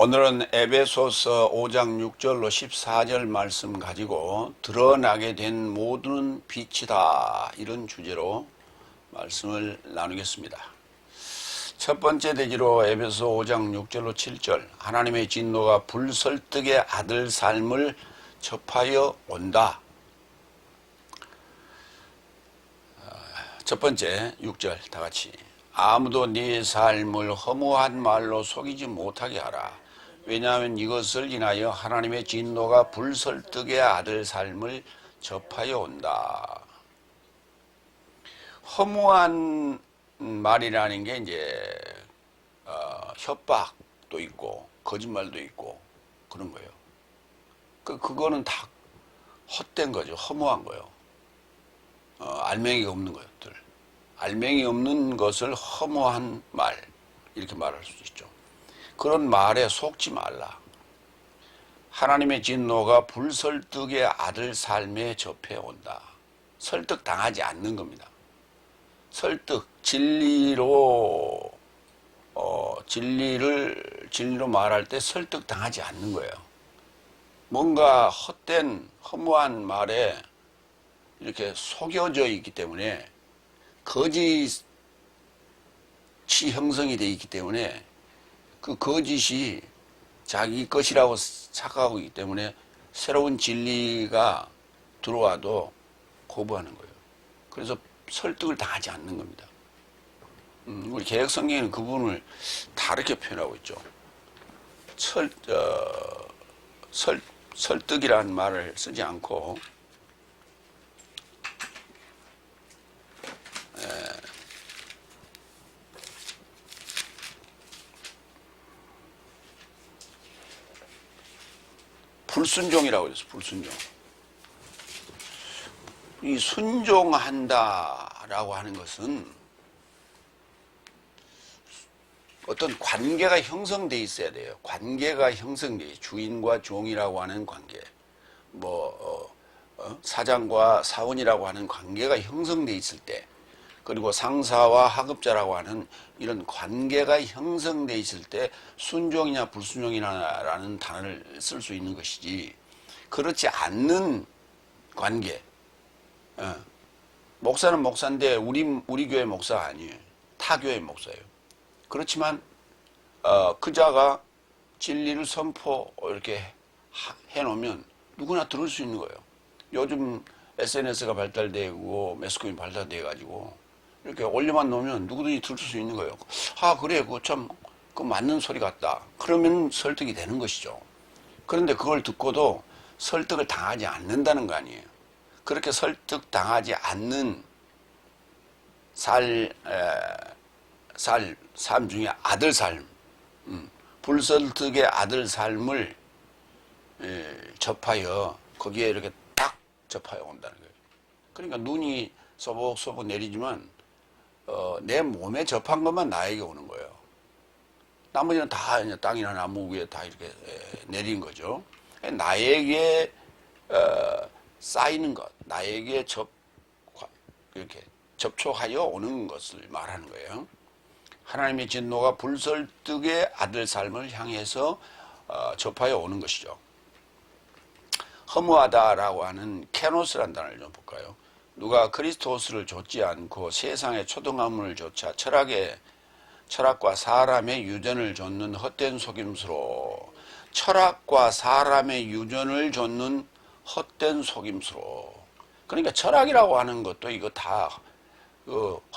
오늘은 에베소서 5장 6절로 14절 말씀 가지고 드러나게 된 모든 빛이다, 이런 주제로 말씀을 나누겠습니다. 첫 번째 대지로 에베소 5장 6절로 7절, 하나님의 진노가 불설득의 아들 삶을 접하여 온다. 첫 번째 6절 다 같이. 아무도 네 삶을 허무한 말로 속이지 못하게 하라. 왜냐하면 이것을 인하여 하나님의 진노가 불설득의 아들 삶을 접하여 온다. 허무한 말이라는 게 이제 협박도 있고 거짓말도 있고 그런 거예요. 그거는 다 헛된 거죠. 허무한 거예요. 알맹이가 없는 것들. 알맹이 없는 것을 허무한 말, 이렇게 말할 수 있죠. 그런 말에 속지 말라. 하나님의 진노가 불설득의 아들 삶에 접해온다. 설득당하지 않는 겁니다. 설득, 진리로 말할 때 설득당하지 않는 거예요. 뭔가 헛된 허무한 말에 이렇게 속여져 있기 때문에, 거짓이 형성이 되어 있기 때문에 그 거짓이 자기 것이라고 착각하고 있기 때문에 새로운 진리가 들어와도 거부하는 거예요. 그래서 설득을 당하지 않는 겁니다. 우리 개혁성경에는 그 부분을 다르게 표현하고 있죠. 설득이라는 말을 쓰지 않고 불순종이라고 해서 불순종. 이 순종한다라고 하는 것은 어떤 관계가 형성돼 있어야 돼요. 관계가 형성돼, 주인과 종이라고 하는 관계, 사장과 사원이라고 하는 관계가 형성돼 있을 때, 그리고 상사와 하급자라고 하는 이런 관계가 형성돼 있을 때 순종이냐 불순종이냐라는 단어를 쓸 수 있는 것이지, 그렇지 않는 관계. 목사는 목사인데 우리 교회 목사가 아니에요. 타 교회 목사예요. 그렇지만 그 자가 진리를 선포 이렇게 해놓으면 누구나 들을 수 있는 거예요. 요즘 SNS가 발달되고 매스컴이 발달돼 가지고 이렇게 올려만 놓으면 누구든지 들을 수 있는 거예요. 아, 그래, 그거 참 맞는 소리 같다. 그러면 설득이 되는 것이죠. 그런데 그걸 듣고도 설득을 당하지 않는다는 거 아니에요. 그렇게 설득당하지 않는 삶 중에 아들 삶, 불설득의 아들 삶을 접하여, 거기에 이렇게 딱 접하여 온다는 거예요. 그러니까 눈이 소복소복 내리지만 내 몸에 접한 것만 나에게 오는 거예요. 나머지는 다 땅이나 나무 위에 다 이렇게 내린 거죠. 나에게 쌓이는 것, 나에게 이렇게 접촉하여 오는 것을 말하는 거예요. 하나님의 진노가 불설득의 아들 삶을 향해서 접하여 오는 것이죠. 허무하다라고 하는 케노스라는 단어를 좀 볼까요? 누가 그리스도스를 좇지 않고 세상의 초등학문을 조차 철학과 사람의 유전을 좇는 헛된 속임수로, 철학과 사람의 유전을 좇는 헛된 속임수로. 그러니까 철학이라고 하는 것도 이거 다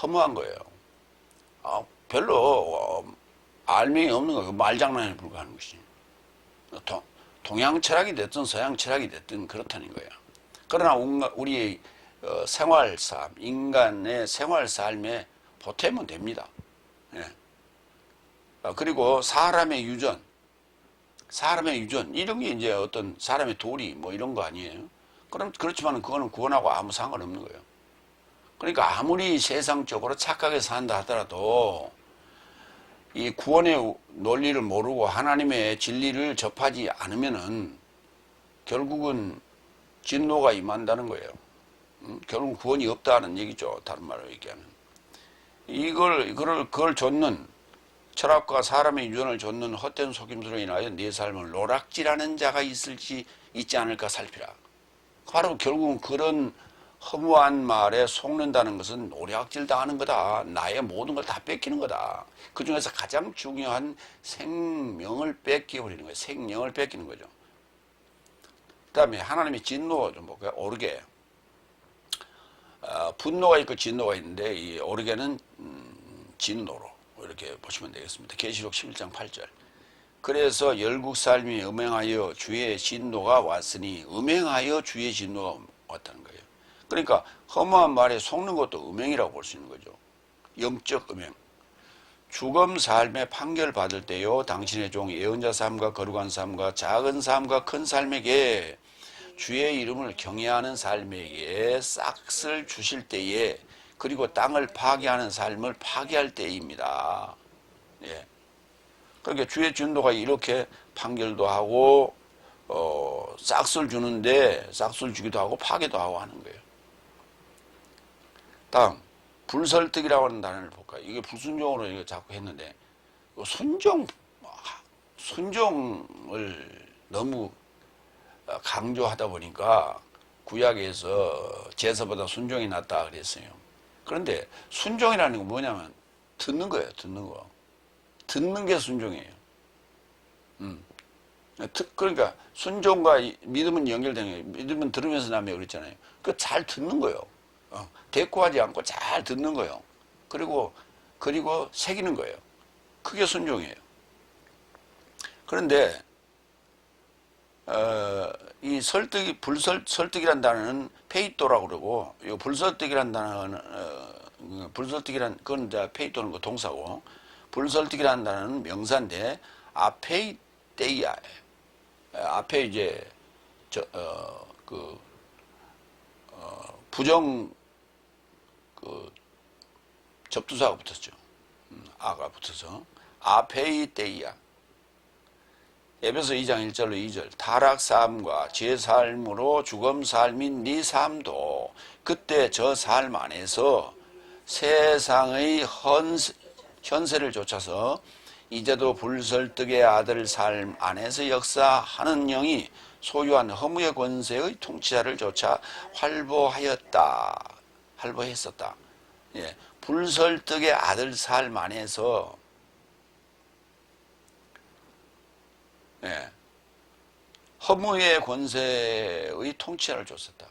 허무한 거예요. 별로 알맹이 없는 거예요. 말장난에 불과한 것이. 동양 철학이 됐든 서양 철학이 됐든 그렇다는 거예요. 그러나 우리 생활삶, 인간의 생활삶에 보태면 됩니다. 예. 그리고 사람의 유전, 이런 게 이제 어떤 사람의 도리 이런 거 아니에요. 그렇지만 그거는 구원하고 아무 상관없는 거예요. 그러니까 아무리 세상적으로 착하게 산다 하더라도 이 구원의 논리를 모르고 하나님의 진리를 접하지 않으면은 결국은 진노가 임한다는 거예요. 결국 구원이 없다는 얘기죠. 다른 말로 얘기하면. 그걸 좇는 철학과 사람의 유전을 좇는 헛된 속임수로 인하여 네 삶을 노락질하는 자가 있지 않을까 살피라. 바로 결국은 그런 허무한 말에 속는다는 것은 노략질 당하는 거다. 나의 모든 걸 다 뺏기는 거다. 그 중에서 가장 중요한 생명을 뺏겨버리는 거예요. 생명을 뺏기는 거죠. 그 다음에 하나님의 진노 좀 볼까요? 오르게. 분노가 있고 진노가 있는데 이 오르게는 진노로 이렇게 보시면 되겠습니다. 계시록 11장 8절. 그래서 열국 삶이 음행하여 주의 진노가 왔으니 음행하여 주의 진노가 왔다는 거예요. 그러니까 허무한 말에 속는 것도 음행이라고 볼 수 있는 거죠. 영적 음행. 죽음 삶에 판결 받을 때요 당신의 종 예언자 삶과 거룩한 삶과 작은 삶과 큰 삶에게 주의 이름을 경외하는 삶에게 싹을 주실 때에 그리고 땅을 파괴하는 삶을 파괴할 때입니다. 예. 그러니까 주의 진노가 이렇게 판결도 하고 싹을 주는데 싹을 주기도 하고 파괴도 하고 하는 거예요. 다음 불설득이라고 하는 단어를 볼까요? 이게 불순종으로 이거 자꾸 했는데 순종을 너무 강조하다 보니까 구약에서 제사보다 순종이 낫다 그랬어요. 그런데 순종이라는 건 뭐냐면 듣는 거예요. 듣는 거. 듣는 게 순종이에요. 그러니까 순종과 믿음은 연결되는 거예요. 믿음은 들으면서 나며 그랬잖아요. 그 잘 듣는 거예요. 대꾸하지 않고 잘 듣는 거예요. 그리고 새기는 거예요. 그게 순종이에요. 그런데 이 설득이란 단어는 페이토라고 그러고, 이 불설득이란 단어는 그건 이제 페이토는 그 동사고, 불설득이란 단어는 명사인데 아페이테이아, 앞에 이제 부정 접두사가 붙었죠. 아가 붙어서 아페이테이아. 에베소 2장 1절로 2절. 타락 삶과 제 삶으로 죽음 삶인 네 삶도 그때 저 삶 안에서 세상의 현세를 좇아서 이제도 불설득의 아들 삶 안에서 역사하는 영이 소유한 허무의 권세의 통치자를 좇아 활보했었다. 예, 불설득의 아들 삶 안에서 허무의 권세의 통치자를 줬었다.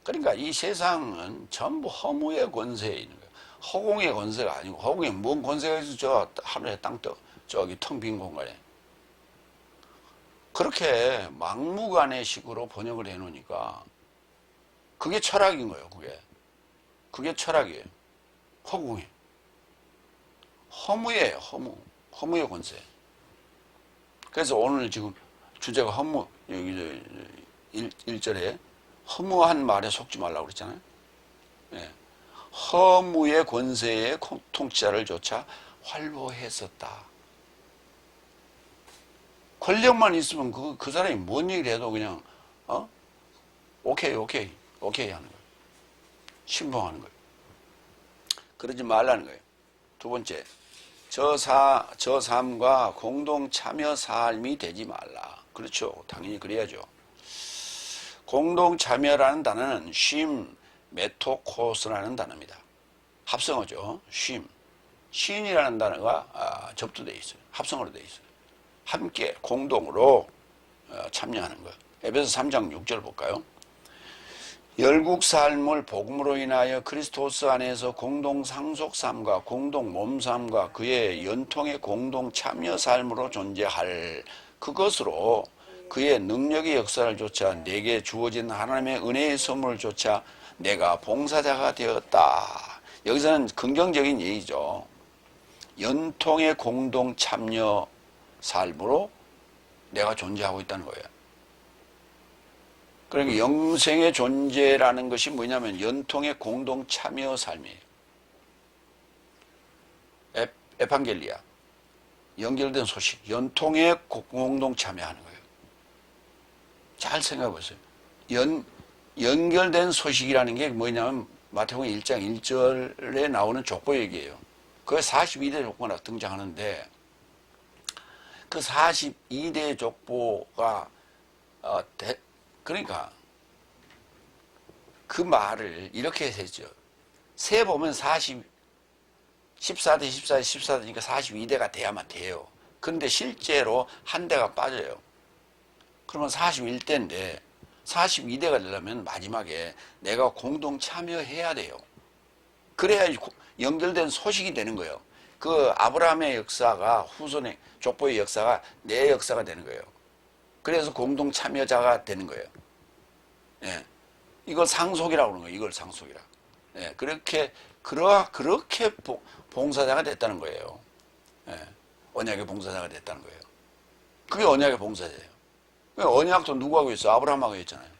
그러니까 이 세상은 전부 허무의 권세에 있는 거예요. 허공의 권세가 아니고, 허공에 뭔 권세가 있어? 저 하늘에 저기 텅 빈 공간에. 그렇게 막무가내 식으로 번역을 해 놓으니까 그게 철학인 거예요. 그게 철학이에요. 허공에 허무예요. 허무의 권세. 그래서 오늘 지금 주제가 허무, 여기 1절에 허무한 말에 속지 말라고 그랬잖아요. 예. 허무의 권세의 통치자를 조차 활보했었다. 권력만 있으면 그 사람이 뭔 얘기를 해도 그냥 오케이 하는 거예요. 신봉하는 거예요. 그러지 말라는 거예요. 두 번째, 저 삶과 공동 참여 삶이 되지 말라. 그렇죠. 당연히 그래야죠. 공동 참여라는 단어는 쉼, 메토코스라는 단어입니다. 합성어죠. 쉼. 시인이라는 단어가 접두되어 있어요. 합성어로 되어 있어요. 함께 공동으로 참여하는 거예요. 에베소 3장 6절 볼까요? 열국 삶을 복음으로 인하여 그리스도스 안에서 공동 상속 삶과 공동 몸 삶과 그의 연통의 공동 참여 삶으로 존재할 그것으로 그의 능력의 역사를 조차 내게 주어진 하나님의 은혜의 선물을 조차 내가 봉사자가 되었다. 여기서는 긍정적인 얘기죠. 연통의 공동 참여 삶으로 내가 존재하고 있다는 거예요. 그러니까 영생의 존재라는 것이 뭐냐면 연통의 공동 참여 삶이에요. 에판겔리아. 연결된 소식. 연통의 공동 참여하는 거예요. 잘 생각해 보세요. 연결된 소식이라는 게 뭐냐면 마태복음 1장 1절에 나오는 족보 얘기예요. 그 42대 족보가 등장하는데 그 42대 족보가 그러니까 그 말을 이렇게 했죠. 세 보면 14대 14대 14대니까 42대가 돼야만 돼요. 그런데 실제로 한 대가 빠져요. 그러면 41대인데 42대가 되려면 마지막에 내가 공동 참여해야 돼요. 그래야 연결된 소식이 되는 거예요. 그 아브라함의 역사가 후손의 족보의 역사가 내 역사가 되는 거예요. 그래서 공동 참여자가 되는 거예요. 예. 이걸 상속이라고 그러는 거예요. 이걸 상속이라. 예. 그렇게 봉사자가 됐다는 거예요. 예. 언약의 봉사자가 됐다는 거예요. 그게 언약의 봉사자예요. 언약도 누구하고 있어? 아브라함하고 있잖아요.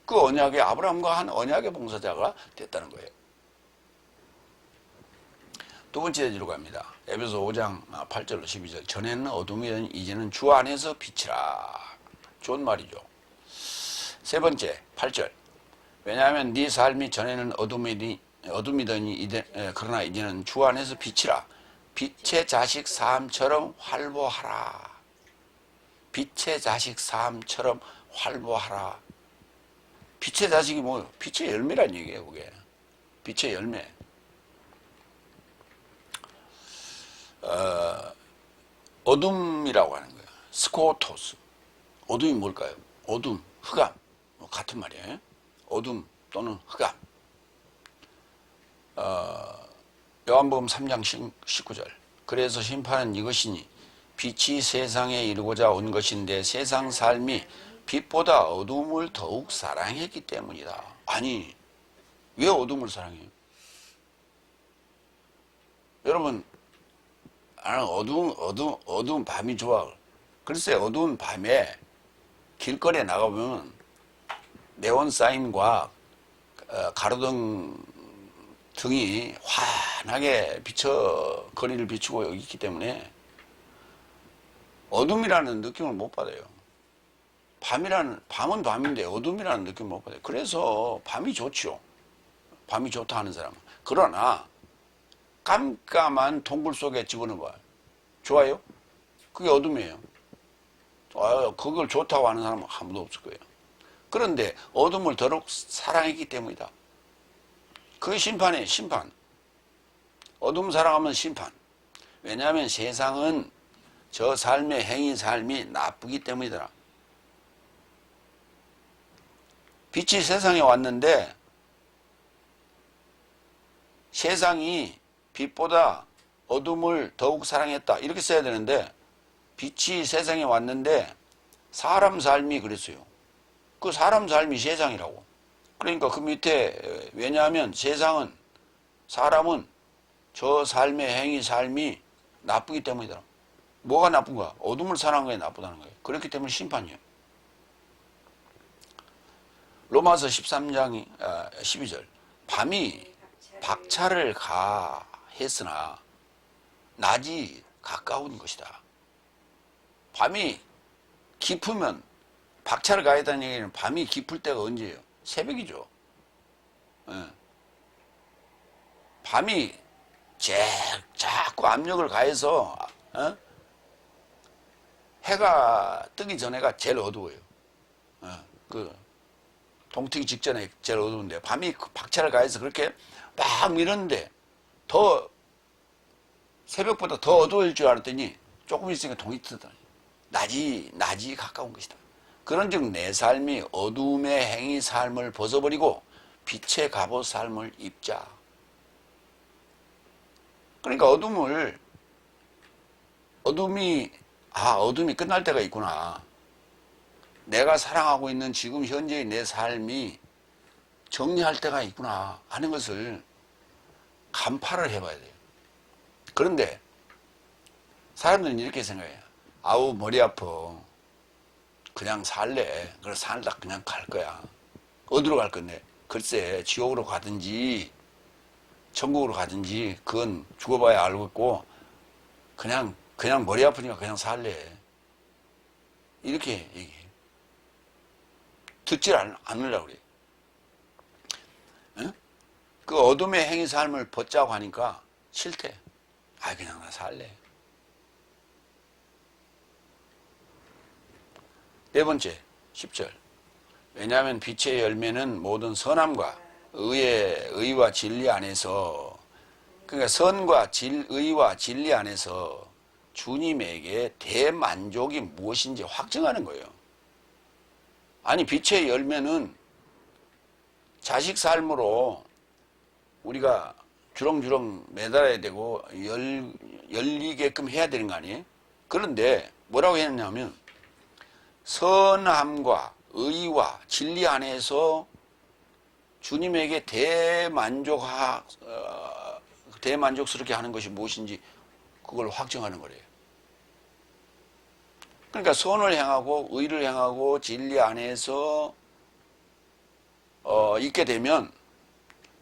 그 언약에 아브라함과 한 언약의 봉사자가 됐다는 거예요. 두 번째 예지로 갑니다. 에베소 5장 8절로 12절. 전에는 어둠이던 이제는 주 안에서 빛이라. 좋은 말이죠. 세 번째 8절. 왜냐하면 네 삶이 전에는 어둠이더니 그러나 이제는 주 안에서 빛이라. 빛의 자식 삶처럼 활보하라. 빛의 자식 삶처럼 활보하라. 빛의 자식이 뭐예요? 빛의 열매란 얘기예요. 그게 빛의 열매. 어둠이라고 하는 거예요. 스코토스. 어둠이 뭘까요? 어둠, 흑암. 같은 말이에요. 어둠 또는 흑암. 요한복음 3장 19절. 그래서 심판은 이것이니 빛이 세상에 이르고자 온 것인데 세상 삶이 빛보다 어둠을 더욱 사랑했기 때문이다. 아니, 왜 어둠을 사랑해요? 여러분, 나는 어두운 밤이 좋아. 글쎄, 어두운 밤에 길거리에 나가보면 네온 사인과 가로등 등이 환하게 거리를 비추고 있기 때문에 어둠이라는 느낌을 못 받아요. 밤은 밤인데 어둠이라는 느낌을 못 받아요. 그래서 밤이 좋죠. 밤이 좋다 하는 사람은. 그러나 깜깜한 동굴 속에 집어넣어봐요. 좋아요? 그게 어둠이에요. 그걸 좋다고 하는 사람은 아무도 없을 거예요. 그런데 어둠을 더욱 사랑했기 때문이다. 그게 심판이에요. 심판. 어둠 사랑하면 심판. 왜냐하면 세상은 저 삶의 행위 삶이 나쁘기 때문이더라. 빛이 세상에 왔는데 세상이 빛보다 어둠을 더욱 사랑했다. 이렇게 써야 되는데 빛이 세상에 왔는데 사람 삶이 그랬어요. 그 사람 삶이 세상이라고. 그러니까 그 밑에 왜냐하면 사람은 저 삶의 행위 삶이 나쁘기 때문이더라. 뭐가 나쁜가? 어둠을 사랑한 게 나쁘다는 거예요. 그렇기 때문에 심판이에요. 로마서 13장 12절. 밤이 박차를 가했으나 낮이 가까운 것이다. 밤이 깊으면 박차를 가했다는 얘기는 밤이 깊을 때가 언제예요? 새벽이죠. 예. 밤이 자꾸 압력을 가해서 해가 뜨기 전에가 제일 어두워요. 그 동트기 직전에 제일 어두운데 밤이 박차를 가해서 그렇게 막 밀었는데 더 새벽보다 더 어두워질 줄 알았더니 조금 있으니까 동이 뜨더니 낮이 가까운 것이다. 그런즉 내 삶이 어둠의 행위 삶을 벗어버리고 빛의 갑옷 삶을 입자. 그러니까 어둠이 끝날 때가 있구나. 내가 사랑하고 있는 지금 현재의 내 삶이 정리할 때가 있구나 하는 것을 간파를 해봐야 돼요. 그런데 사람들은 이렇게 생각해요. 아우 머리 아파. 그냥 살래. 그래서 살다 그냥 갈 거야. 어디로 갈 건데? 글쎄 지옥으로 가든지 천국으로 가든지 그건 죽어봐야 알겠고 그냥 머리 아프니까 그냥 살래. 이렇게 얘기해요. 듣질 않으려고 그래요. 응? 그 어둠의 행위 삶을 벗자고 하니까 싫대. 아, 그냥 나 살래. 네 번째, 10절. 왜냐하면 빛의 열매는 모든 선함과 의와 진리 안에서, 그러니까 의와 진리 안에서 주님에게 대만족이 무엇인지 확증하는 거예요. 아니, 빛의 열매는 자식 삶으로 우리가 주렁주렁 매달아야 되고 열리게끔 해야 되는 거 아니에요? 그런데 뭐라고 했냐면 선함과 의와 진리 안에서 주님에게 대만족스럽게 하는 것이 무엇인지 그걸 확정하는 거래요. 그러니까 선을 향하고 의를 향하고 진리 안에서 있게 되면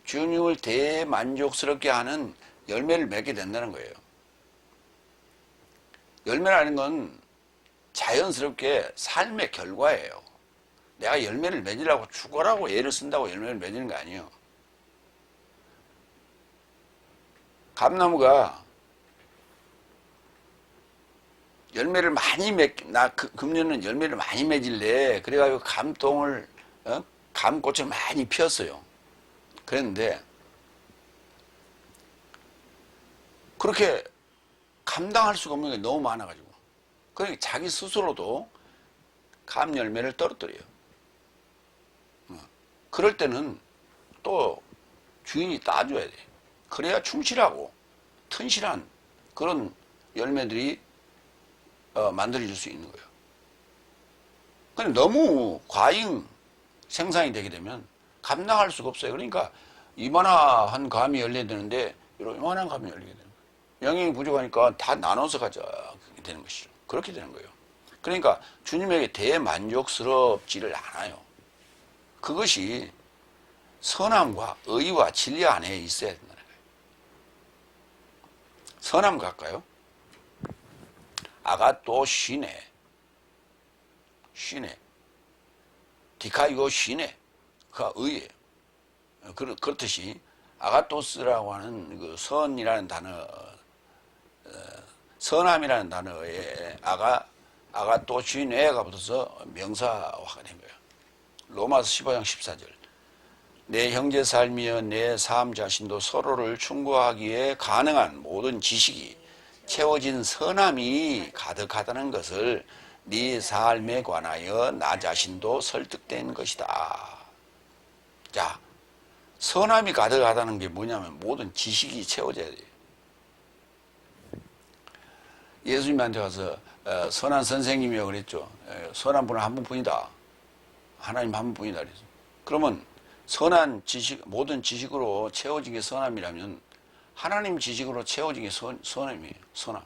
주님을 대만족스럽게 하는 열매를 맺게 된다는 거예요. 열매라는 건 자연스럽게 삶의 결과예요. 내가 열매를 맺으려고 죽어라고 애를 쓴다고 열매를 맺는 거 아니에요. 감나무가 열매를 많이 금년은 열매를 많이 맺을래. 그래가지고 감꽃을 많이 피웠어요. 그랬는데, 그렇게 감당할 수가 없는 게 너무 많아가지고. 그러니까 자기 스스로도 감 열매를 떨어뜨려요. 그럴 때는 또 주인이 따줘야 돼. 그래야 충실하고 튼실한 그런 열매들이 만들어질 수 있는 거예요. 근데 너무 과잉 생산이 되게 되면 감당할 수가 없어요. 그러니까 이만한 감이 열려야 되는데 이만한 감이 열리게 되는 거예요. 영양이 부족하니까 다 나눠서 가져야 되는 것이죠. 그렇게 되는 거예요. 그러니까 주님에게 대만족스럽지를 않아요. 그것이 선함과 의와 진리 안에 있어야 된다는 거예요. 선함 갈까요? 아가또 시네, 디카이오 시네, 그가 의예요. 그렇듯이 아가토스라고 하는 그 선이라는 단어, 선함이라는 단어에 아가또 시네가 붙어서 명사화가 된 거예요. 로마서 15장 14절. 내 형제 삶이여 내 삶 자신도 서로를 충고하기에 가능한 모든 지식이 채워진 선함이 가득하다는 것을 네 삶에 관하여 나 자신도 설득된 것이다. 자, 선함이 가득하다는 게 뭐냐면 모든 지식이 채워져야 돼요. 예수님한테 가서 선한 선생님이요 그랬죠. 선한 분은 한 분뿐이다. 하나님 한 분뿐이다 그랬어. 그러면 선한 지식, 모든 지식으로 채워진 게 선함이라면 하나님 지식으로 채워진 게 선함이에요. 선함.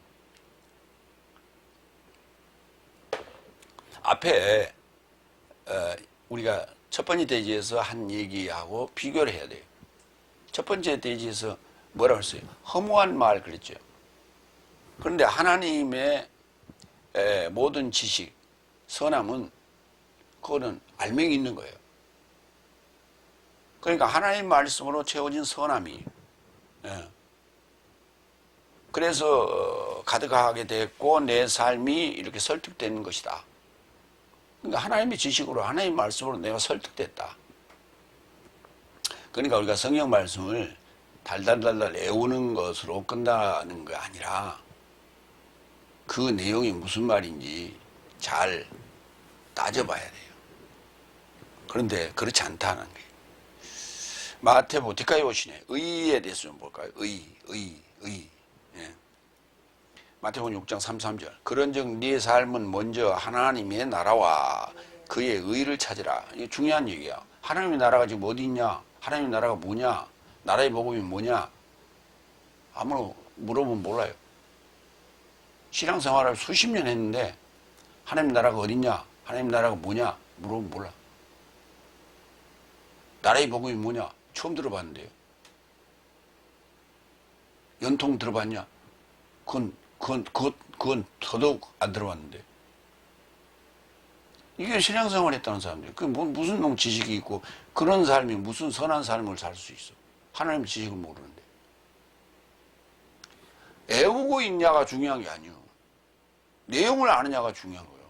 앞에 우리가 첫 번째 대지에서 한 얘기하고 비교를 해야 돼요. 첫 번째 대지에서 뭐라고 했어요? 허무한 말 그랬죠. 그런데 하나님의 모든 지식, 선함은 그거는 알맹이 있는 거예요. 그러니까 하나님 말씀으로 채워진 선함이 그래서 가득하게 됐고 내 삶이 이렇게 설득되는 것이다. 그러니까 하나님의 지식으로 하나님 말씀으로 내가 설득됐다. 그러니까 우리가 성경 말씀을 달달달달 외우는 것으로 끝나는 게 아니라 그 내용이 무슨 말인지 잘 따져봐야 돼요. 그런데 그렇지 않다는 거예요. 마태복음 디카이오시네 의에 대해서 좀 볼까요? 의. 예. 마태복음 6장 33절. 그런즉 네 삶은 먼저 하나님의 나라와 그의 의를 찾으라. 이게 중요한 얘기야. 하나님의 나라가 지금 어디 있냐? 하나님의 나라가 뭐냐? 나라의 복음이 뭐냐? 아무로 물어보면 몰라요. 신앙생활을 수십 년 했는데 하나님 나라가 어딨냐? 하나님 나라가 뭐냐? 물어보면 몰라. 나라의 복음이 뭐냐? 처음 들어봤는데요. 연통 들어봤냐? 그건 더더욱 안 들어봤는데. 이게 신앙생활 했다는 사람들. 그 무슨 놈 지식이 있고 그런 삶이 무슨 선한 삶을 살 수 있어. 하나님 지식을 모르는데. 애우고 있냐가 중요한 게 아니에요. 내용을 아느냐가 중요한 거예요.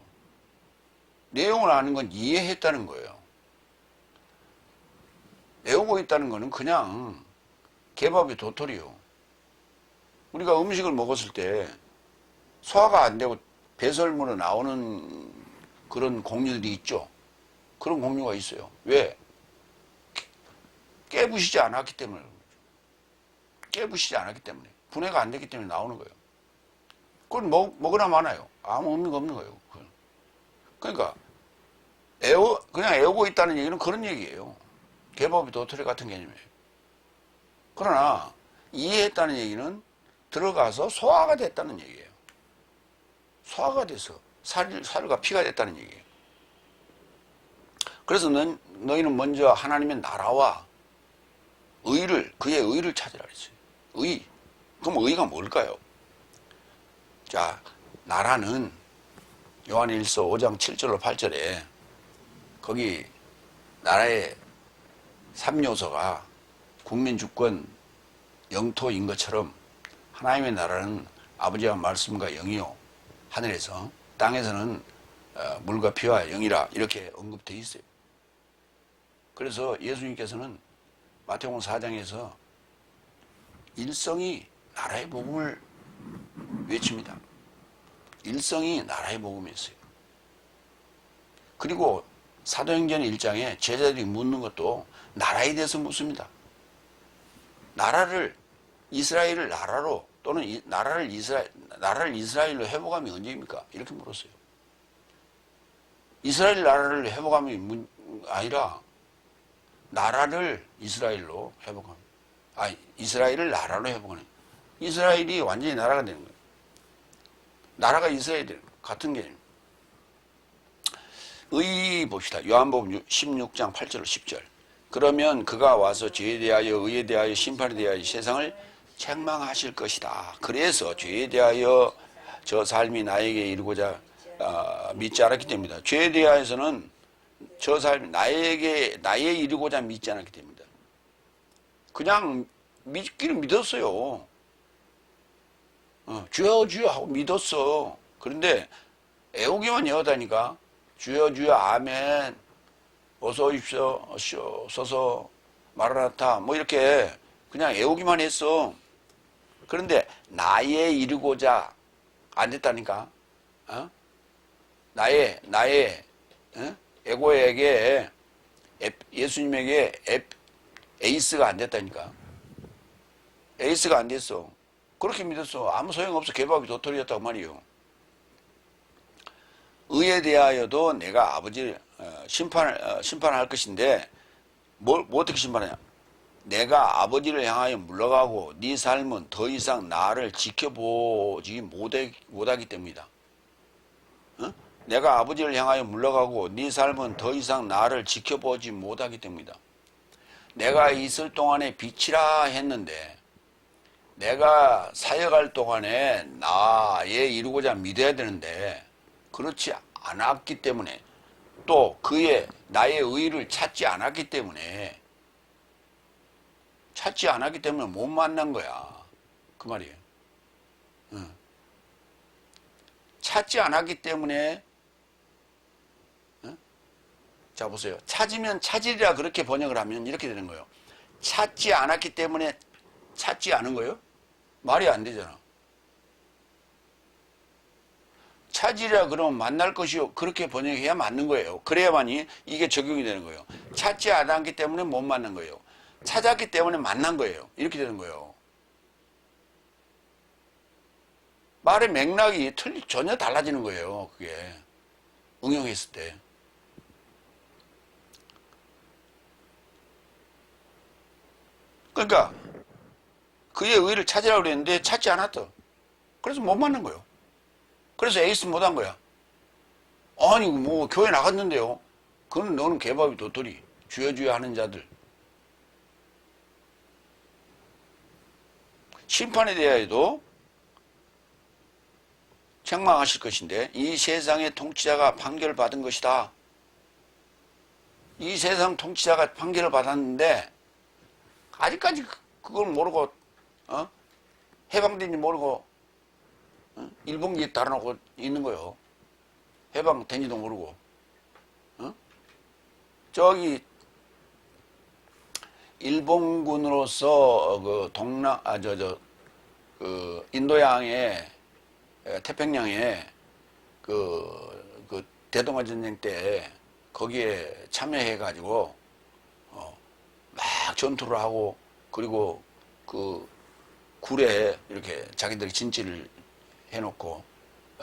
내용을 아는 건 이해했다는 거예요. 애우고 있다는 거는 그냥 개밥이 도토리요. 우리가 음식을 먹었을 때 소화가 안 되고 배설물로 나오는 그런 곡류들이 있죠. 그런 곡류가 있어요. 왜? 깨부시지 않았기 때문에. 깨부시지 않았기 때문에. 분해가 안 됐기 때문에 나오는 거예요. 그건 먹으나 마나요. 아무 의미가 없는 거예요. 그러니까 그냥 애우고 있다는 얘기는 그런 얘기예요. 개밥이 도토리 같은 개념이에요. 그러나 이해했다는 얘기는 들어가서 소화가 됐다는 얘기예요. 소화가 돼서 살과 피가 됐다는 얘기예요. 그래서 너희는 먼저 하나님의 나라와 그의 의를 찾으라 그랬어요. 의. 그럼 의가 뭘까요? 자, 나라는 요한일서 5장 7절로 8절에 거기 나라의 3요소가 국민, 주권, 영토인 것처럼 하나님의 나라는 아버지와 말씀과 영이요, 하늘에서 땅에서는 물과 피와 영이라 이렇게 언급되어 있어요. 그래서 예수님께서는 마태복음 4장에서 일성이 나라의 복음을 외칩니다. 일성이 나라의 복음이었어요. 그리고 사도행전 1장에 제자들이 묻는 것도 나라에 대해서 묻습니다. 나라를 이스라엘을 나라로 또는 나라를 이스라엘로 회복함이 언제입니까? 이렇게 물었어요. 이스라엘 나라를 회복함이 아니라 나라를 이스라엘로 회복함. 이스라엘을 나라로 회복하는. 이스라엘이 완전히 나라가 되는 거예요. 나라가 이스라엘이 되는 거예요. 같은 개념. 의 봅시다. 요한복음 16장 8절 10절. 그러면 그가 와서 죄에 대하여 의에 대하여 심판에 대하여 세상을 책망하실 것이다. 그래서 죄에 대하여 저 삶이 나에게 이르고자 믿지 않았기 때문이다. 죄에 대하여서는 저 삶이 나에 이르고자 믿지 않았기 때문이다. 그냥 믿기는 믿었어요. 주여 주여 하고 믿었어. 그런데 애우기만 애우다니까 주여 주여 아멘 어서 오십시오 서서 마라나타 뭐 이렇게 그냥 애우기만 했어. 그런데 나에 이르고자 안 됐다니까. 나의 에고에게 예수님에게 에이스가 안 됐다니까. 에이스가 안 됐어. 그렇게 믿었어. 아무 소용없어. 개밥이 도토리였다고 말이요. 의에 대하여도 내가 아버지를 심판할 것인데 뭐 어떻게 심판하냐? 내가 아버지를 향하여 물러가고 네 삶은 더 이상 나를 지켜보지 못하기 때문이다. 내가 아버지를 향하여 물러가고 네 삶은 더 이상 나를 지켜보지 못하기 때문이다. 내가 있을 동안에 빛이라 했는데 내가 사역할 동안에 나에 이루고자 믿어야 되는데 그렇지 않았기 때문에 또 나의 의를 찾지 않았기 때문에 못 만난 거야. 그 말이에요. 찾지 않았기 때문에 자 보세요. 찾으면 찾으리라 그렇게 번역을 하면 이렇게 되는 거예요. 찾지 않았기 때문에 찾지 않은 거예요? 말이 안 되잖아. 찾으리라 그러면 만날 것이요. 그렇게 번역해야 맞는 거예요. 그래야만이 이게 적용이 되는 거예요. 찾지 않았기 때문에 못 만난 거예요. 찾았기 때문에 만난 거예요. 이렇게 되는 거예요. 말의 맥락이 전혀 달라지는 거예요. 그게 응용했을 때. 그러니까 그의 의를 찾으라고 그랬는데 찾지 않았어. 그래서 못 만난 거예요. 그래서 에이스 못한 거야. 아니 뭐 교회 나갔는데요. 그건 너는 개밥이 도토리. 주여 주여 하는 자들. 심판에 대하여도 책망하실 것인데 이 세상의 통치자가 판결받은 것이다. 이 세상 통치자가 판결을 받았는데 아직까지 그걸 모르고 해방된지 모르고 일본기 달아놓고 있는 거요. 해방 된지도 모르고. 저기 일본군으로서 그 그 인도양에 태평양에 그 대동아 전쟁 때 거기에 참여해 가지고 막 전투를 하고, 그리고 그 굴에 이렇게 자기들이 진지를 해놓고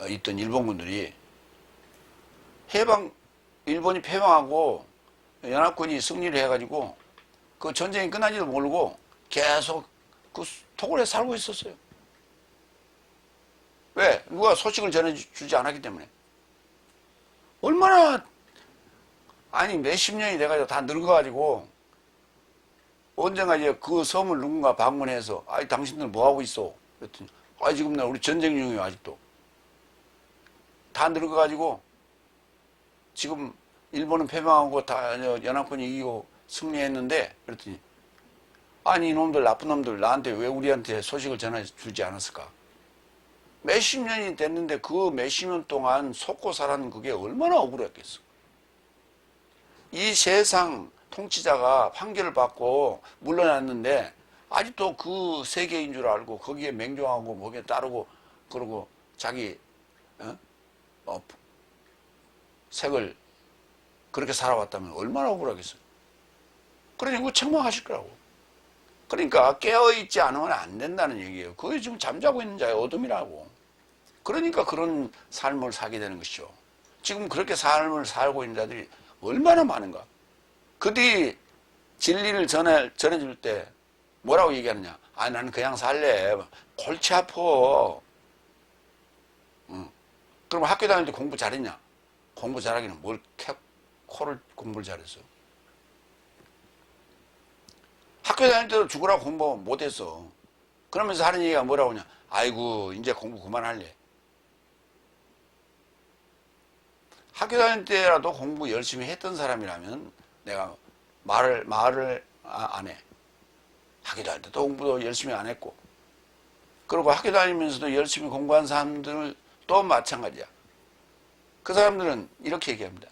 있던 일본군들이 일본이 패망하고 연합군이 승리를 해가지고 그 전쟁이 끝나지도 모르고 계속 그 토굴에 살고 있었어요. 왜? 누가 소식을 전해주지 않았기 때문에. 얼마나, 아니 몇십 년이 돼가지고 다 늙어가지고 언젠가 이제 그 섬을 누군가 방문해서, 아이 당신들 뭐하고 있어? 그랬더니 지금 우리 전쟁 중이에요. 아직도 다 늙어가지고 지금 일본은 패망하고 다 연합군이 이기고 승리했는데, 그랬더니 아니 이놈들 나쁜 놈들 나한테 왜 우리한테 소식을 전해주지 않았을까? 몇십 년이 됐는데 그 몇십 년 동안 속고 살았는 그게 얼마나 억울했겠어. 이 세상 통치자가 판결을 받고 물러났는데 아직도 그 세계인 줄 알고 거기에 맹종하고 거기에 따르고 그러고 자기 색을 그렇게 살아왔다면 얼마나 억울하겠어요. 그러니 그거 책망하실 거라고. 그러니까 깨어있지 않으면 안 된다는 얘기예요. 그게 지금 잠자고 있는 자의 어둠이라고. 그러니까 그런 삶을 살게 되는 것이죠. 지금 그렇게 삶을 살고 있는 자들이 얼마나 많은가. 그들이 진리를 전해줄 때 뭐라고 얘기하느냐. 나는 그냥 살래. 골치 아파. 그럼 학교 다닐 때 공부 잘했냐? 공부 잘하기는 뭘 코를 공부를 잘했어. 학교 다닐 때도 죽으라고 공부 못했어. 그러면서 하는 얘기가 뭐라고 하냐. 아이고 이제 공부 그만할래. 학교 다닐 때라도 공부 열심히 했던 사람이라면 내가 말을 안 해. 학교 다닐 때도 공부도 열심히 안 했고, 그리고 학교 다니면서도 열심히 공부한 사람들 또 마찬가지야. 그 사람들은 이렇게 얘기합니다.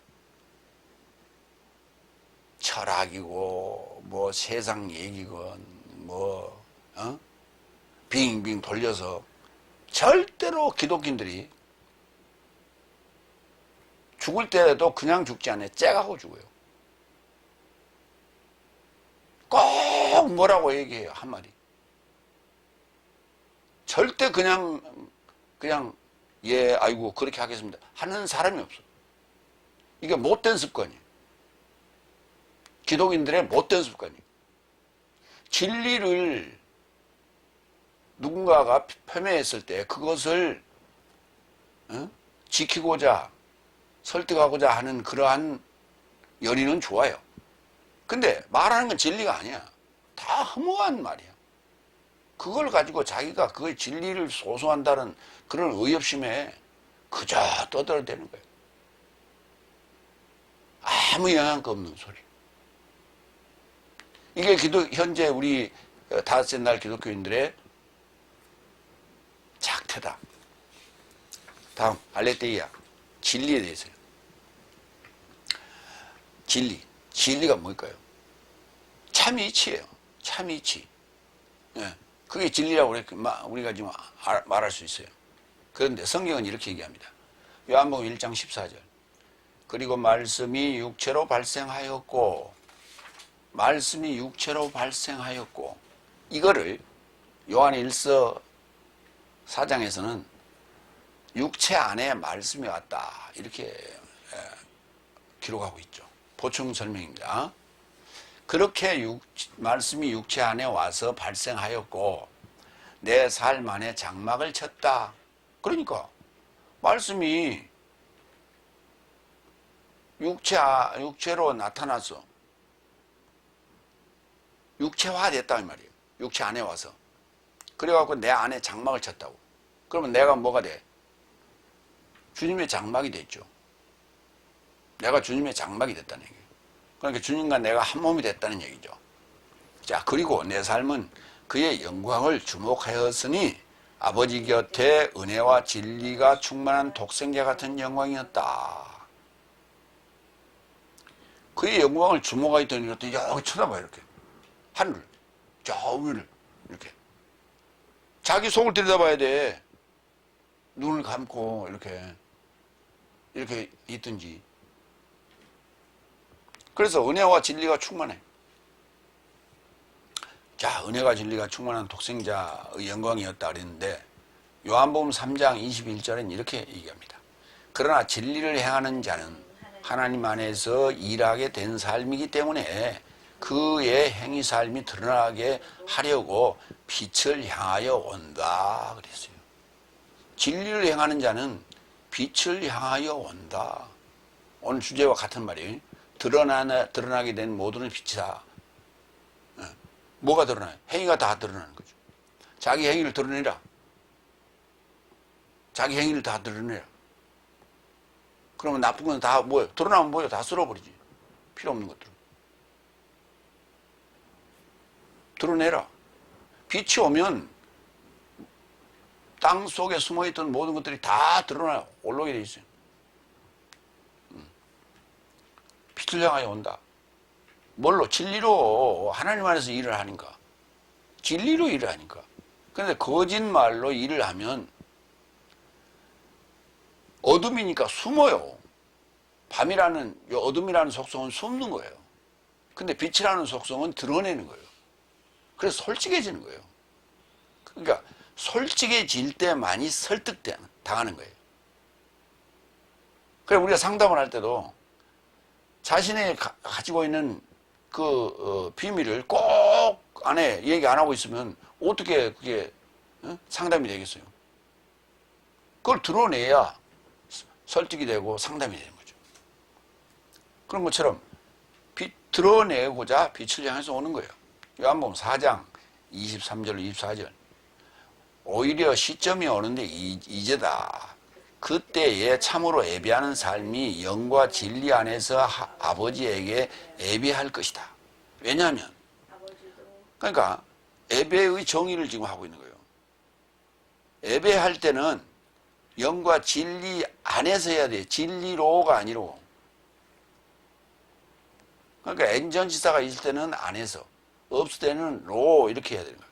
철학이고 뭐 세상 얘기건 뭐 빙빙 돌려서 절대로 기독인들이 죽을 때도 그냥 죽지 않아요. 째가고 죽어요. 꼭 뭐라고 얘기해요. 한마디. 절대 그냥 예 아이고 그렇게 하겠습니다 하는 사람이 없어. 이게 못된 습관이에요. 기독인들의 못된 습관이에요. 진리를 누군가가 폄훼했을 때 그것을 지키고자 설득하고자 하는 그러한 연인은 좋아요. 근데 말하는 건 진리가 아니야. 다 허무한 말이야. 그걸 가지고 자기가 그의 진리를 소소한다는 그런 의협심에 그저 떠들어대는 거예요. 아무 영향가 없는 소리. 이게 현재 우리 다섯째 날 기독교인들의 작태다. 다음 알레테이아. 진리에 대해서요. 진리가 뭘까요? 참이치예요. 참이치. 예, 그게 진리라고 우리가 지금 말할 수 있어요. 그런데 성경은 이렇게 얘기합니다. 요한복음 1장 14절. 그리고 말씀이 육체로 발생하였고, 말씀이 육체로 발생하였고, 이거를 요한 1서 4장에서는 육체 안에 말씀이 왔다 이렇게 기록하고 있죠. 보충 설명입니다. 그렇게 말씀이 육체 안에 와서 발생하였고 내 삶 안에 장막을 쳤다. 그러니까 말씀이 육체로 나타나서 육체화됐다 이 말이에요. 육체 안에 와서. 그래갖고 내 안에 장막을 쳤다고. 그러면 내가 뭐가 돼? 주님의 장막이 됐죠. 내가 주님의 장막이 됐다는 얘기예요. 그러니까 주님과 내가 한 몸이 됐다는 얘기죠. 자, 그리고 내 삶은 그의 영광을 주목하였으니 아버지 곁에 은혜와 진리가 충만한 독생자 같은 영광이었다. 그의 영광을 주목하게 되는 것도 여기 쳐다봐요. 이렇게 하늘, 저 위를 이렇게 자기 속을 들여다봐야 돼. 눈을 감고 이렇게 있든지. 그래서 은혜와 진리가 충만해. 자, 은혜가 진리가 충만한 독생자의 영광이었다 그랬는데 요한복음 3장 21절엔 이렇게 얘기합니다. 그러나 진리를 행하는 자는 하나님 안에서 일하게 된 삶이기 때문에 그의 행위 삶이 드러나게 하려고 빛을 향하여 온다 그랬어요. 진리를 행하는 자는 빛을 향하여 온다. 오늘 주제와 같은 말이에요. 드러나게 된 모든 빛이다. 뭐가 드러나요? 행위가 다 드러나는 거죠. 자기 행위를 드러내라. 자기 행위를 다 드러내라. 그러면 나쁜 건 다 뭐예요? 드러나면 뭐예요? 다 쓸어버리지. 필요 없는 것들은. 드러내라. 빛이 오면 땅 속에 숨어있던 모든 것들이 다 드러나요. 올라오게 돼 있어요. 빛을 향하여 온다. 뭘로? 진리로 하나님 안에서 일을 하니까. 진리로 일을 하니까. 그런데 거짓말로 일을 하면 어둠이니까 숨어요. 밤이라는, 어둠이라는 속성은 숨는 거예요. 근데 빛이라는 속성은 드러내는 거예요. 그래서 솔직해지는 거예요. 그러니까 솔직해질 때만이 설득당하는 거예요. 그래서 우리가 상담을 할 때도 자신이 가지고 있는 비밀을 꼭 안에 얘기 안 하고 있으면 어떻게 그게 상담이 되겠어요? 그걸 드러내야 설득이 되고 상담이 되는 거죠. 그런 것처럼 드러내고자 빛을 향해서 오는 거예요. 요한복음 4장 23절 24절 오히려 시점이 오는데 이제다. 그때에 참으로 예배하는 삶이 영과 진리 안에서 아버지에게 예배할 것이다. 왜냐하면 그러니까 예배의 정의를 지금 하고 있는 거예요. 예배할 때는 영과 진리 안에서 해야 돼요. 진리로가 아니로. 그러니까 엔전지사가 있을 때는 안에서, 없을 때는 로 이렇게 해야 되는 거예요.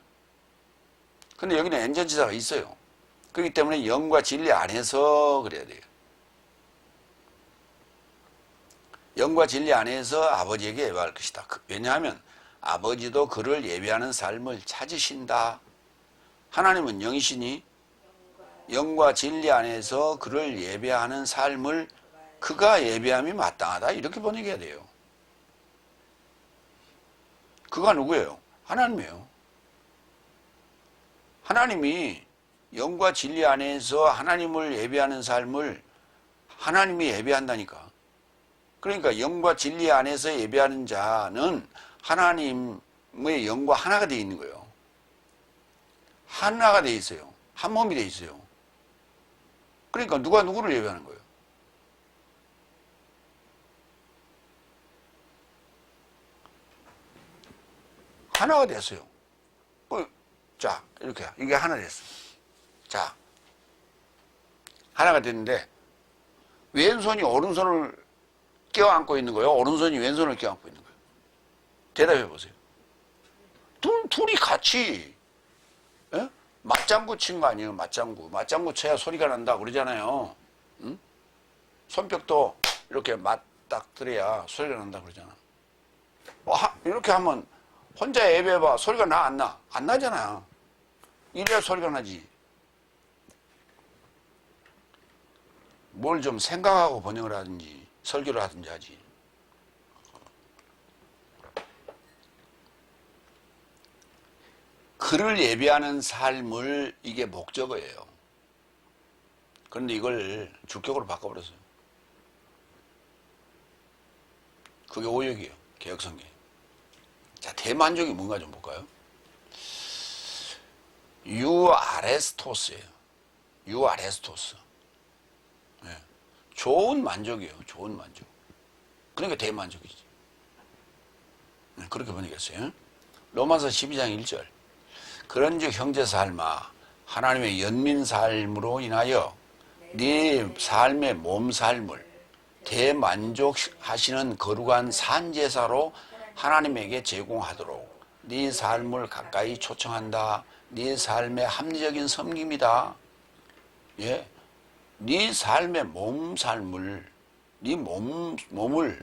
근데 여기는 엔전지사가 있어요. 그렇기 때문에 영과 진리 안에서 그래야 돼요. 영과 진리 안에서 아버지에게 예배할 것이다. 왜냐하면 아버지도 그를 예배하는 삶을 찾으신다. 하나님은 영이시니 영과 진리 안에서 그를 예배하는 삶을 그가 예배함이 마땅하다. 이렇게 번역해야 돼요. 그가 누구예요? 하나님이에요. 하나님이 영과 진리 안에서 하나님을 예배하는 삶을 하나님이 예배한다니까. 그러니까 영과 진리 안에서 예배하는 자는 하나님의 영과 하나가 되어 있는 거예요. 하나가 되어 있어요. 한 몸이 되어 있어요. 그러니까 누가 누구를 예배하는 거예요? 하나가 됐어요. 자, 이렇게 이게 하나 됐어요. 자, 하나가 됐는데 왼손이 오른손을 껴안고 있는 거예요? 오른손이 왼손을 껴안고 있는 거예요? 대답해 보세요. 둘이 같이 맞장구 친 거 아니에요? 맞장구 쳐야 소리가 난다 그러잖아요. 응? 손뼉도 이렇게 맞닥뜨려야 소리가 난다 그러잖아. 이렇게 하면 혼자 예배해봐. 소리가 나 안 나? 안 나잖아. 이래야 소리가 나지. 뭘 좀 생각하고 번역을 하든지 설교를 하든지 하지. 그를 예배하는 삶을 이게 목적어예요. 그런데 이걸 주격으로 바꿔버렸어요. 그게 오역이에요. 개혁성경. 자, 대만족이 뭔가 좀 볼까요? 유아레스토스예요. 유아레스토스. 네. 좋은 만족이에요. 좋은 만족. 그러니까 대만족이지. 네, 그렇게 번역했어요. 로마서 12장 1절. 그런즉 형제 삶아 하나님의 연민 삶으로 인하여 네 삶의 몸 삶을 대만족하시는 거룩한 산제사로 하나님에게 제공하도록 네 삶을 가까이 초청한다. 네 삶의 합리적인 섬김이다. 예, 네 삶의 몸 삶을, 네 몸을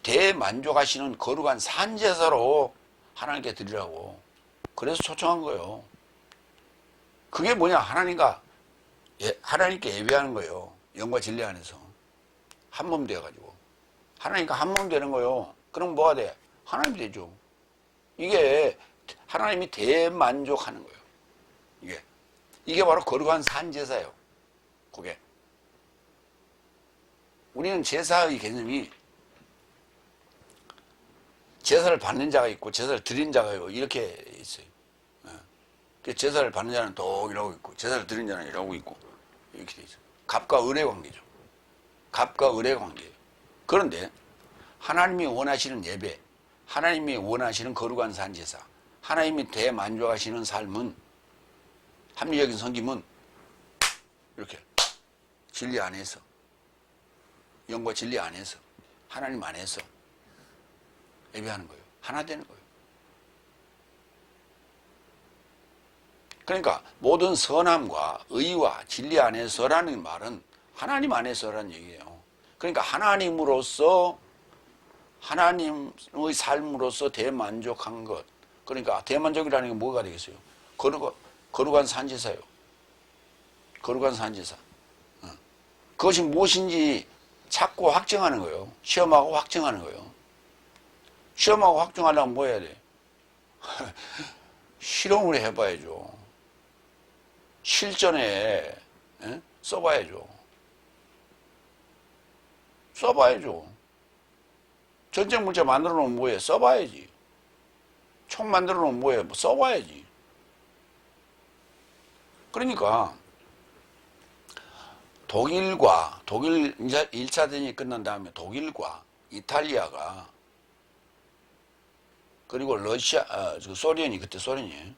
대만족하시는 거룩한 산제사로 하나님께 드리라고. 그래서 초청한 거예요. 그게 뭐냐? 하나님께 예배하는 거예요. 영과 진리 안에서 한 몸 되어가지고 하나님과 한 몸 되는 거예요. 그럼 뭐가 돼? 하나님이 되죠. 이게 하나님이 대만족하는 거예요. 이게 바로 거룩한 산제사예요. 그게 우리는 제사의 개념이 제사를 받는 자가 있고 제사를 드린 자가 있고 이렇게 있어요. 제사를 받는 자는 또 이러고 있고 제사를 드린 자는 이러고 있고 이렇게 돼 있어요. 갑과 을의 관계죠. 갑과 을의 관계예요. 그런데 하나님이 원하시는 예배, 하나님이 원하시는 거룩한 산제사, 하나님이 대만족하시는 삶은, 합리적인 섬김은 이렇게 진리 안에서, 영과 진리 안에서, 하나님 안에서 예배하는 거예요. 하나 되는 거예요. 그러니까 모든 선함과 의와 진리 안에서라는 말은 하나님 안에서라는 얘기예요. 그러니까 하나님으로서, 하나님의 삶으로서 대만족한 것. 그러니까 대만족이라는 게 뭐가 되겠어요? 거룩한 산제사예요. 거룩한 산제사. 그것이 무엇인지 찾고 확정하는 거예요. 시험하고 확정하는 거예요. 시험하고 확정하려면 뭐 해야 돼? 실험을 해봐야죠. 실전에 써봐야죠. 써봐야죠. 전쟁 물자 만들어 놓으면 뭐해? 써봐야지. 총 만들어 놓으면 뭐해? 써봐야지. 그러니까 독일 1차 대전이 끝난 다음에 독일과 이탈리아가, 그리고 소련이, 그때 소련이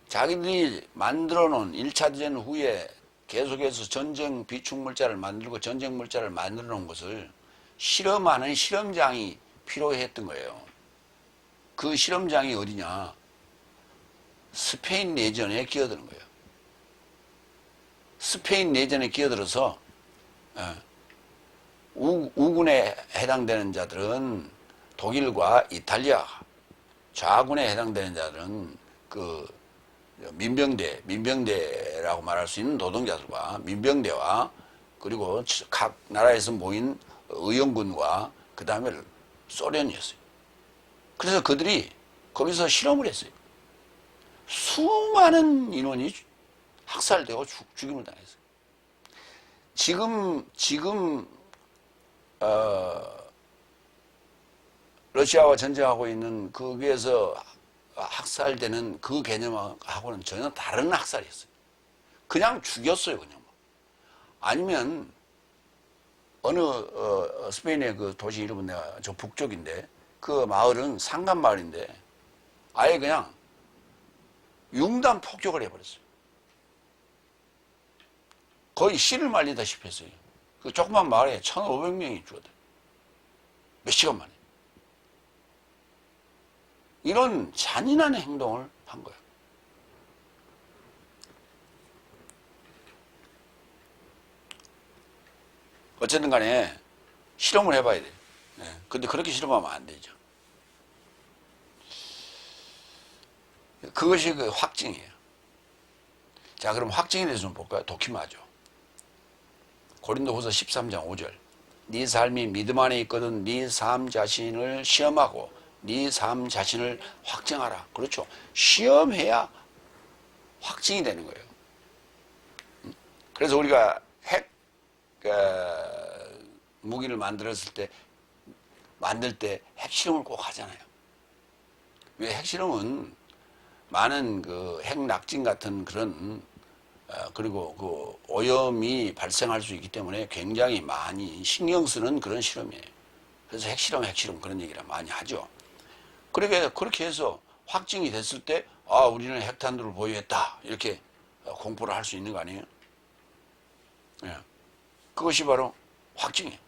자기들이 만들어 놓은 1차 대전 후에 계속해서 전쟁 비축물자를 만들고 전쟁 물자를 만들어 놓은 것을 실험하는 실험장이 필요했던 거예요. 그 실험장이 어디냐? 스페인 내전에 끼어드는 거예요. 스페인 내전에 끼어들어서 우군에 해당되는 자들은 독일과 이탈리아, 좌군에 해당되는 자들은 그 민병대라고 말할 수 있는 노동자들과 민병대와, 그리고 각 나라에서 모인 의용군과 그 다음에 소련이었어요. 그래서 그들이 거기서 실험을 했어요. 수많은 인원이 학살되고 죽임을 당했어요. 지금 러시아와 전쟁하고 있는 거기에서 학살되는 그 개념하고는 전혀 다른 학살이었어요. 그냥 죽였어요, 그냥. 아니면 어느 스페인의 그 도시 이름은 내가 저 북쪽인데, 그 마을은 산간 마을인데 아예 그냥 융단 폭격을 해버렸어요. 거의 씨를 말리다시피 했어요. 그 조그만 마을에 1,500명이 죽었대요. 몇 시간 만에. 이런 잔인한 행동을 한 거예요. 어쨌든 간에 실험을 해봐야 돼요. 근데 그렇게 실험하면 안 되죠. 그것이 그 확증이에요. 자, 그럼 확증에 대해서 좀 볼까요? 도키마죠. 고린도후서 13장 5절. 네 삶이 믿음 안에 있거든 네 삶 자신을 시험하고 네 삶 자신을 확증하라. 그렇죠. 시험해야 확증이 되는 거예요. 그래서 우리가 핵 무기를 만들 때 핵실험을 꼭 하잖아요. 왜? 핵실험은 많은 그 핵낙진 같은 그런 그리고 그 오염이 발생할 수 있기 때문에 굉장히 많이 신경 쓰는 그런 실험이에요. 그래서 핵실험 그런 얘기를 많이 하죠. 그렇게 해서 확증이 됐을 때 아, 우리는 핵탄두를 보유했다. 이렇게 공포를 할 수 있는 거 아니에요? 예. 그것이 바로 확증이에요.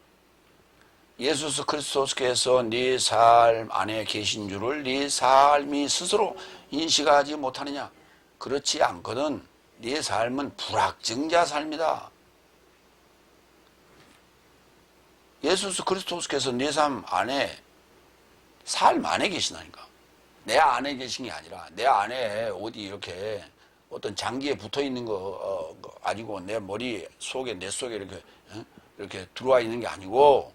예수 그리스도께서 네 삶 안에 계신 줄을 네 삶이 스스로 인식하지 못하느냐? 그렇지 않거든. 네 삶은 불확증자 삶이다. 예수 그리스도께서 네 삶 안에 계시다니까. 내 안에 계신 게 아니라 내 안에 어디 이렇게 어떤 장기에 붙어 있는 거 아니고 내 머리 속에 내 속에 이렇게 들어와 있는 게 아니고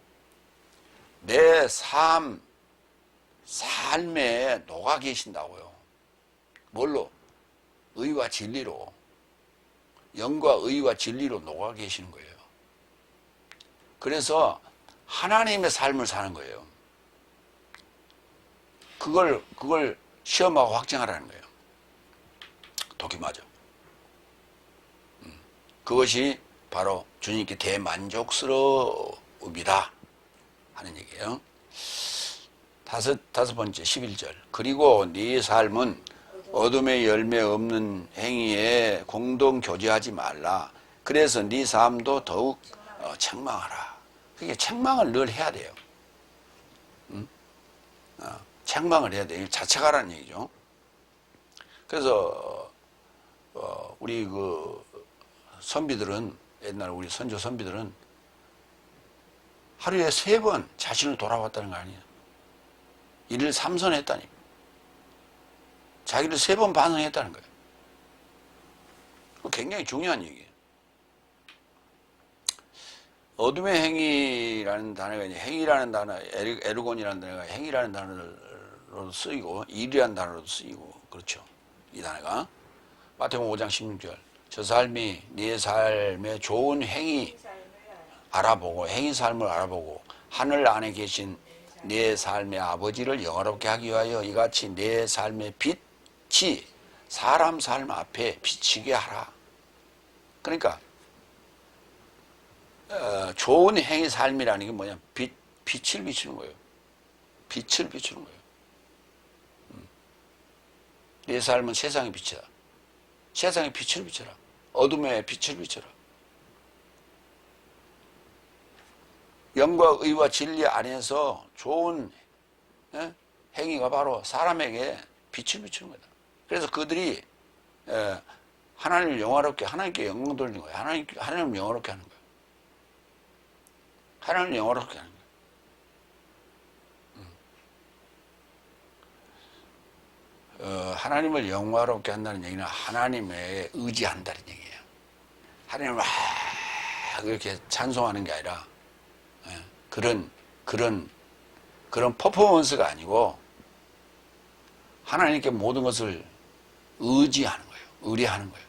내 삶에 녹아 계신다고요. 뭘로? 의와 진리로. 영과 의와 진리로 녹아 계시는 거예요. 그래서 하나님의 삶을 사는 거예요. 그걸 시험하고 확증하라는 거예요. 독이 맞아. 그것이 바로 주님께 대만족스러움이다 하는 얘기예요. 다섯 번째 11절. 그리고 네 삶은 어둠의 열매 없는 행위에 공동 교제하지 말라. 그래서 네 삶도 더욱 책망하라. 그게 책망을 늘 해야 돼요. 책망을 해야 돼요. 자책하라는 얘기죠. 그래서 우리 그 선비들은, 옛날 우리 선조 선비들은 하루에 3번 자신을 돌아봤다는 거 아니에요. 일일 3선했다니까. 자기를 3번 반성했다는 거예요. 굉장히 중요한 얘기예요. 어둠의 행위라는 단어가 이제 행위라는 단어, 에르곤이라는 단어가 행위라는 단어로 쓰이고 일이라는 단어로 쓰이고 그렇죠. 이 단어가 마태복음 5장 16절. 저 삶이 네 삶의 좋은 행위 알아보고 행위 삶을 알아보고 하늘 안에 계신 네 삶의 아버지를 영화롭게 하기 위하여 이같이 네 삶의 빛이 사람 삶 앞에 비치게 하라. 그러니까 좋은 행위 삶이라는 게 뭐냐? 빛을 비추는 거예요. 빛을 비추는 거예요. 내 삶은 세상의 빛이다. 세상의 빛을 비춰라. 어둠의 빛을 비춰라. 영과 의와 진리 안에서 좋은 행위가 바로 사람에게 빛을 비추는 거다. 그래서 그들이 하나님을 영화롭게, 하나님께 영광 돌리는 거예요. 하나님을 영화롭게 하는 거예요. 하나님을 영화롭게 하는 거예요. 하나님을 영화롭게 한다는 얘기는 하나님에 의지한다는 얘기예요. 하나님을 막 이렇게 찬송하는 게 아니라 그런 퍼포먼스가 아니고 하나님께 모든 것을 의지하는 거예요. 의뢰하는 거예요.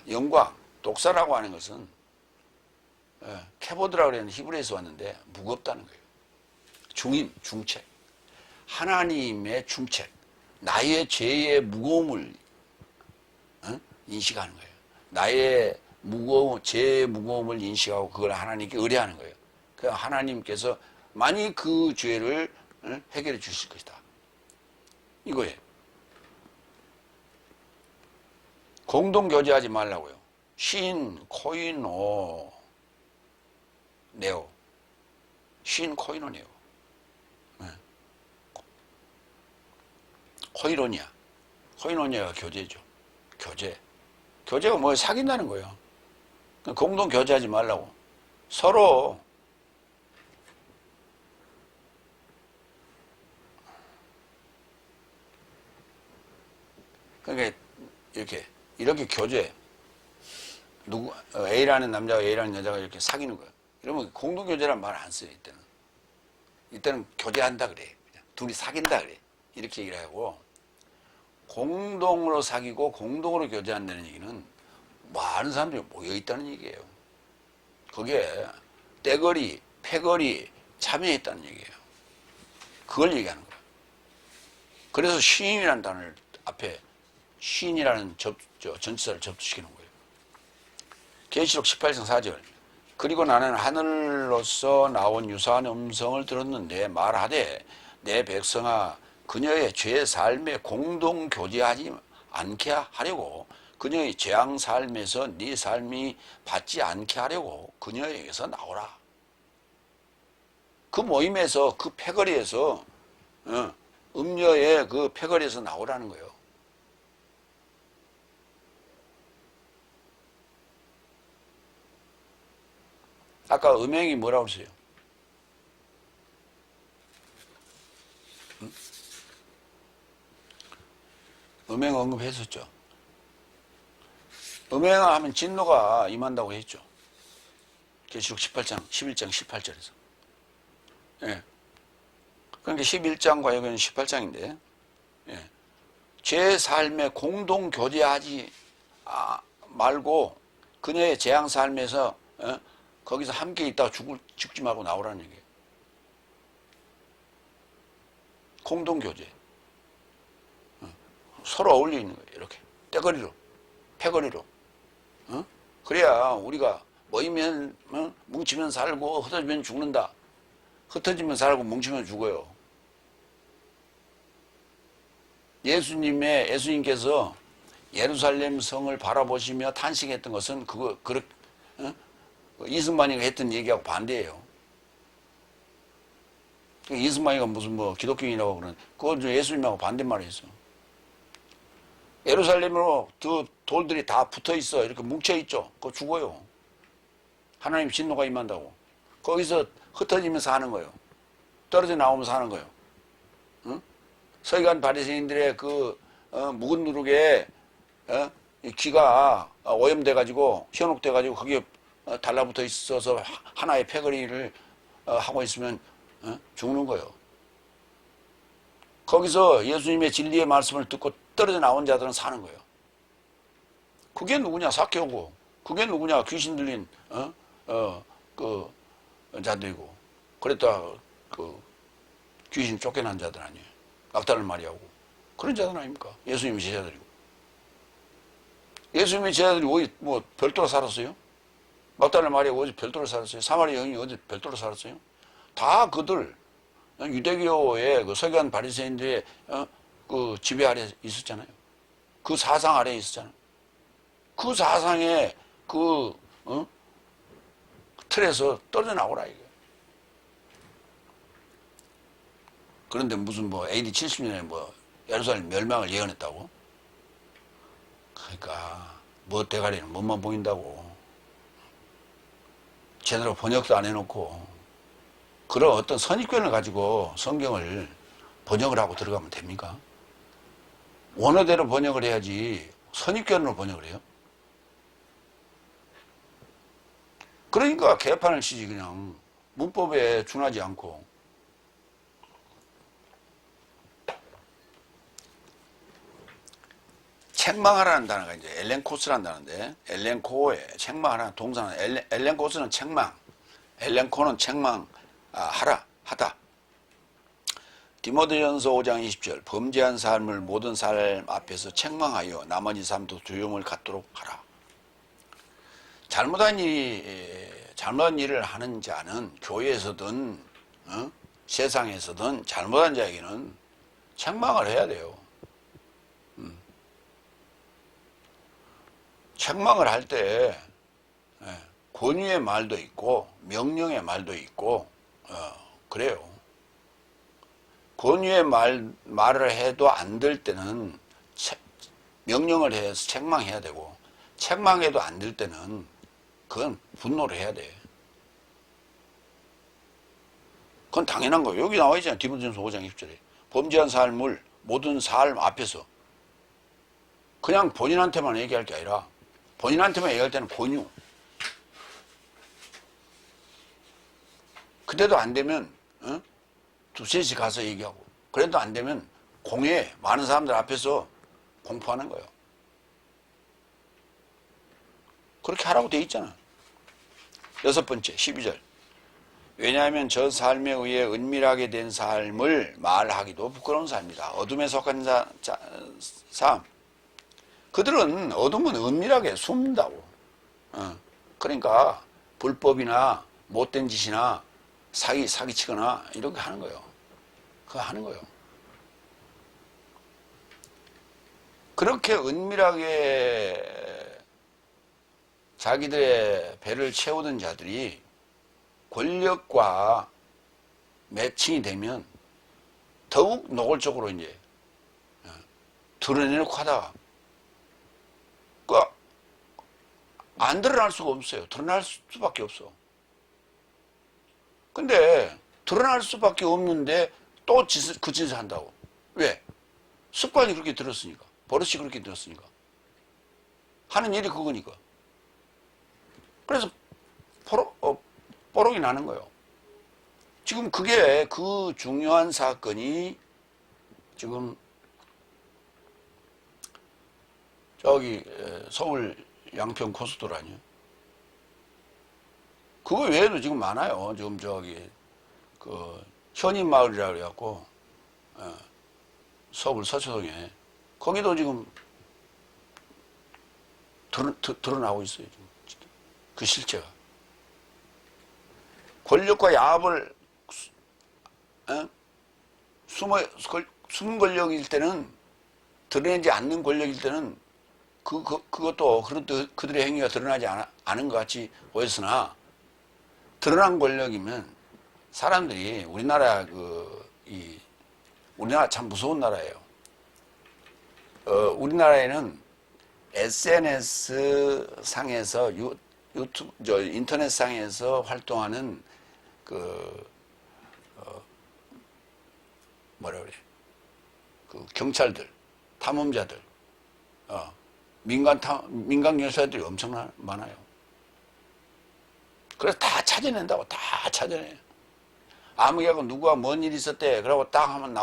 영광, 독사라고 하는 것은 캐보드라고 하는 히브리에서 왔는데 무겁다는 거예요. 중책. 하나님의 중책. 나의 죄의 무거움을 인식하는 거예요. 나의 죄의 무거움을 인식하고 그걸 하나님께 의뢰하는 거예요. 그래서 하나님께서 만일 그 죄를 해결해 주실 것이다. 이거예요. 공동 교제하지 말라고요. 코이노 네오. 코이노 네오. 코이노니아가 교제죠. 교제가 뭐예요? 사귄다는 거예요. 공동 교제하지 말라고. 서로 그러니까 이렇게 교제. A라는 남자가 A라는 여자가 이렇게 사귀는 거예요. 이러면 공동 교제란 말 안 써요, 이때는 교제한다 그래. 그냥 둘이 사귄다 그래. 이렇게 얘기를 하고 공동으로 사귀고 공동으로 교제한다는 얘기는 많은 사람들이 모여 있다는 얘기예요. 거기에 떼거리, 패거리 참여했다는 얘기예요. 그걸 얘기하는 거예요. 그래서 시인이라는 단어를 앞에 시인이라는 전치사를 접시키는 거예요. 계시록 18장 4절. 그리고 나는 하늘로서 나온 유사한 음성을 들었는데 말하되 내 백성아 그녀의 죄 삶에 공동 교제하지 않게 하려고, 그녀의 재앙 삶에서 네 삶이 받지 않게 하려고 그녀에게서 나오라. 그 모임에서, 그 패거리에서, 음녀의 그 패거리에서 나오라는 거예요. 아까 음행이 뭐라고 그랬어요? 음행 언급했었죠. 음행을 하면 진노가 임한다고 했죠. 계시록 18장, 11장 18절에서. 예. 그러니까 11장과 여기는 18장인데, 예. 제 삶에 공동 교제하지 말고 그녀의 재앙 삶에서 거기서 함께 있다가 죽지 말고 나오라는 얘기예요. 공동 교제. 서로 어울려 있는 거예요. 이렇게 떼거리로, 패거리로. 그래야 우리가 모이면 뭉치면 살고 흩어지면 죽는다. 흩어지면 살고 뭉치면 죽어요. 예수님께서 예루살렘 성을 바라보시며 탄식했던 것은 이승만이가 했던 얘기하고 반대예요. 이승만이가 무슨 기독교인이라고 그러는, 그건 예수님하고 반대말을 했어. 예루살렘으로 그 돌들이 다 붙어 있어. 이렇게 뭉쳐 있죠. 그거 죽어요. 하나님 진노가 임한다고. 거기서 흩어지면서 하는 거예요. 떨어져 나오면서 하는 거예요. 응? 서기관 바리새인들의 묵은 누룩에 귀가 오염돼 가지고 현혹돼 가지고 거기에 달라붙어 있어서 하나의 패거리를 하고 있으면 죽는 거예요. 거기서 예수님의 진리의 말씀을 듣고 떨어져 나온 자들은 사는 거예요. 그게 누구냐? 삭개오고. 그게 누구냐? 귀신 들린 그 자들이고. 그랬다 귀신 쫓겨난 자들 아니에요. 막달을 마리아고. 그런 자들 아닙니까? 예수님의 제자들이고. 예수님의 제자들이 어디 별도로 살았어요? 막달을 마리아가 어디 별도로 살았어요? 사마리아 여인이 어디 별도로 살았어요? 다 그들 유대교의 그 서기관 바리새인들의 그 지배 아래 있었잖아요. 그 사상 아래 있었잖아요. 그 사상의 틀에서 떨어져 나오라 이거예요. 그런데 무슨 AD 70년에 예루살렘 멸망을 예언했다고? 그러니까 대가리는 몸만 보인다고. 제대로 번역도 안 해놓고 그런 어떤 선입견을 가지고 성경을 번역을 하고 들어가면 됩니까? 원어대로 번역을 해야지 선입견으로 번역을 해요? 그러니까 개판을 치지. 그냥 문법에 준하지 않고. 책망하라는 단어가 이제 엘렌코스라는 단어인데, 엘렌코에 책망하라는 동사는 엘렌코스는 책망, 엘렌코는 책망 하다. 디모데전서 5장 20절, 범죄한 삶을 모든 삶 앞에서 책망하여 나머지 삶도 두려움을 갖도록 하라. 잘못한 일을 하는 자는 교회에서든 세상에서든 잘못한 자에게는 책망을 해야 돼요. 책망을 할 때 권유의 말도 있고 명령의 말도 있고 그래요. 권유의 말을 해도 안 될 때는 명령을 해서 책망해야 되고, 책망해도 안 될 때는 그건 분노를 해야 돼. 그건 당연한 거예요. 여기 나와 있잖아요. 디모데전서 5장 20절에. 범죄한 삶을 모든 삶 앞에서. 그냥 본인한테만 얘기할 게 아니라 본인한테만 얘기할 때는 권유. 그때도 안 되면 두셋이 가서 얘기하고, 그래도 안 되면 공회 많은 사람들 앞에서 공포하는 거예요. 그렇게 하라고 돼 있잖아. 6번째 12절. 왜냐하면 저 삶에 의해 은밀하게 된 삶을 말하기도 부끄러운 삶이다. 어둠에 속한 삶. 그들은 어둠은 은밀하게 숨는다고. 그러니까 불법이나 못된 짓이나 사기치거나 이렇게 하는 거예요. 그거 하는 거예요. 그렇게 은밀하게 자기들의 배를 채우던 자들이 권력과 매칭이 되면 더욱 노골적으로 이제 드러내놓고 하다가 안 드러날 수가 없어요. 드러날 수밖에 없어. 근데 드러날 수밖에 없는데 또 그 짓을 한다고. 왜? 습관이 그렇게 들었으니까. 버릇이 그렇게 들었으니까. 하는 일이 그거니까. 그래서 뽀록이 나는 거예요. 지금 그게 그 중요한 사건이 지금 저기 서울 양평 고속도로 아니에요? 그거 외에도 지금 많아요. 지금 저기 그 현인마을이라고 그래갖고 서울 서초동에 거기도 지금 드러나고 있어요. 지금 그 실체가. 권력과 야합을 숨은 권력일 때는, 드러내지 않는 권력일 때는 그것도 그들의 행위가 드러나지 않은 것 같이 보였으나, 드러난 권력이면 사람들이 우리나라 참 무서운 나라예요. 우리나라에는 SNS 상에서 유튜브, 인터넷 상에서 활동하는 경찰들, 탐험자들, 민간 요새들이 엄청 많아요. 그래서 다 찾아낸다고, 다 찾아내요. 아무개하고 누구가 뭔 일이 있었대. 그러고 딱 하면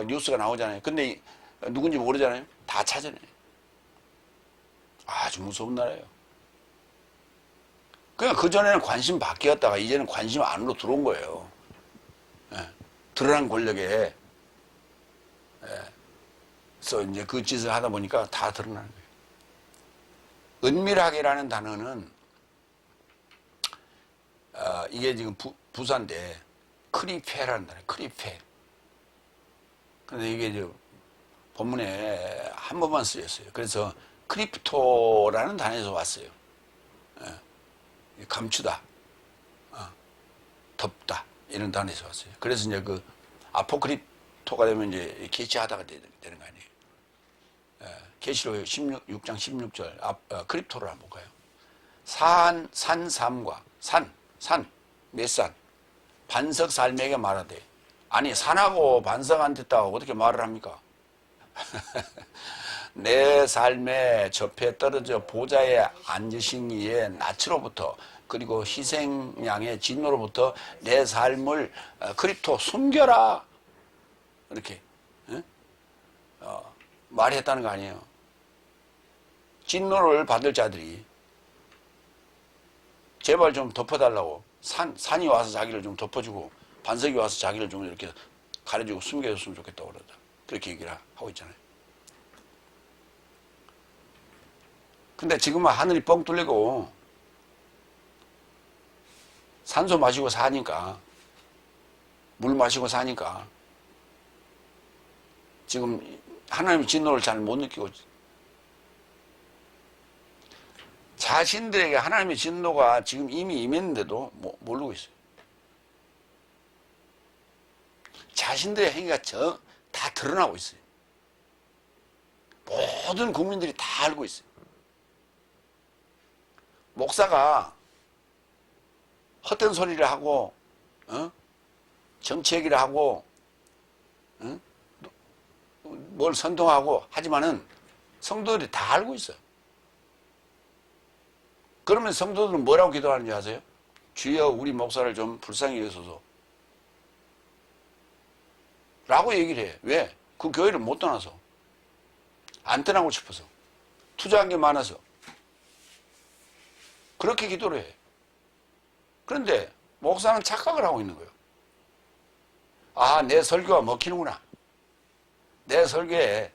뉴스가 나오잖아요. 근데 누군지 모르잖아요. 다 찾아내요. 아주 무서운 나라예요. 그냥 그전에는 관심 밖이었다가 이제는 관심 안으로 들어온 거예요. 드러난 권력에 그래서 이제 그 짓을 하다 보니까 다 드러나는 거예요. 은밀하게라는 단어는 이게 지금 부사인데 크리페라는 단어예요. 크리페. 근데 이게 본문에 한 번만 쓰였어요. 그래서 크리프토라는 단어에서 왔어요. 감추다, 덮다 이런 단어에서 왔어요. 그래서 이제 그 아포크립토가 되면 이제 계시하다가 되는 거 아니에요. 계시록 6장 16절 크립토를 한번 볼까요? 산삼과 몇 산? 반석 살매에게 말하되. 아니 산하고 반석한테 있다고 어떻게 말을 합니까? 내 삶의 접해 떨어져 보좌에 앉으신 이의 낯으로부터, 그리고 희생양의 진노로부터 내 삶을 크립토 숨겨라, 이렇게 말했다는 거 아니에요. 진노를 받을 자들이 제발 좀 덮어달라고, 산이 와서 자기를 좀 덮어주고 반석이 와서 자기를 좀 이렇게 가려주고 숨겨줬으면 좋겠다고 그러다. 그렇게 얘기를 하고 있잖아요. 근데 지금은 하늘이 뻥 뚫리고 산소 마시고 사니까, 물 마시고 사니까 지금 하나님의 진노를 잘 못 느끼고, 자신들에게 하나님의 진노가 지금 이미 임했는데도 모르고 있어요. 자신들의 행위가 다 드러나고 있어요. 모든 국민들이 다 알고 있어요. 목사가 헛된 소리를 하고 정치 얘기를 하고 뭘 선동하고 하지만은 성도들이 다 알고 있어요. 그러면 성도들은 뭐라고 기도하는지 아세요? 주여 우리 목사를 좀 불쌍히 여기소서 라고 얘기를 해요. 왜? 그 교회를 못 떠나서, 안 떠나고 싶어서, 투자한 게 많아서 그렇게 기도를 해. 그런데 목사는 착각을 하고 있는 거예요. 아, 내 설교가 먹히는구나. 내 설교에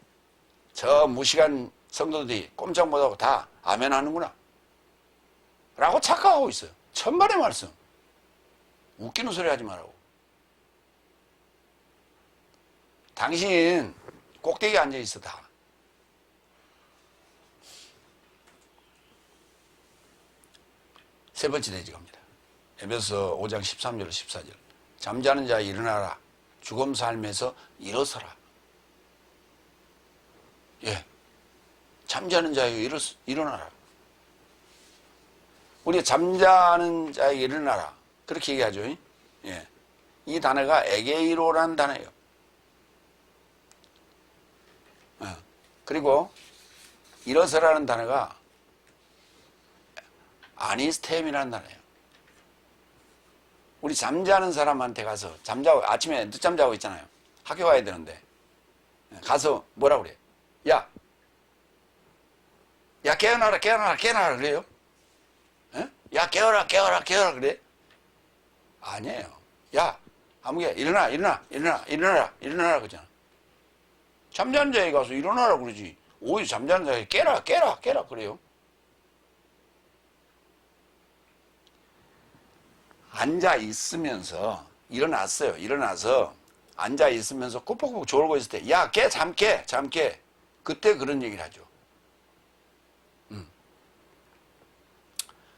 저 무식한 성도들이 꼼짝 못하고 다 아멘 하는구나 라고 착각하고 있어요. 천만의 말씀. 웃기는 소리 하지 말라고. 당신 꼭대기에 앉아 있어 다. 세 번째 대지 갑니다. 에베소 5장 13절 14절. 잠자는 자 일어나라. 죽음 삶에서 일어서라. 예. 잠자는 자여 일어나라. 우리 잠자는 자여 일어나라. 그렇게 얘기하죠. 예. 이 단어가 에게이로라는 단어예요. 그리고 일어서라는 단어가 아니스템이라는 단어예요. 우리 잠자는 사람한테 가서 잠자고 아침에 늦잠 자고 있잖아요. 학교 가야 되는데 가서 뭐라 그래? 야 깨어나라 그래요? 에? 야 깨어라 그래? 아니에요. 야 아무개 일어나라 그러잖아. 잠자는 자에 가서 일어나라 그러지. 오히려 잠자는 자에 깨라 그래요. 앉아 있으면서 일어났어요. 일어나서 앉아 있으면서 꾸벅꾸벅 졸고 있을 때, 야, 잠 깨. 그때 그런 얘기를 하죠.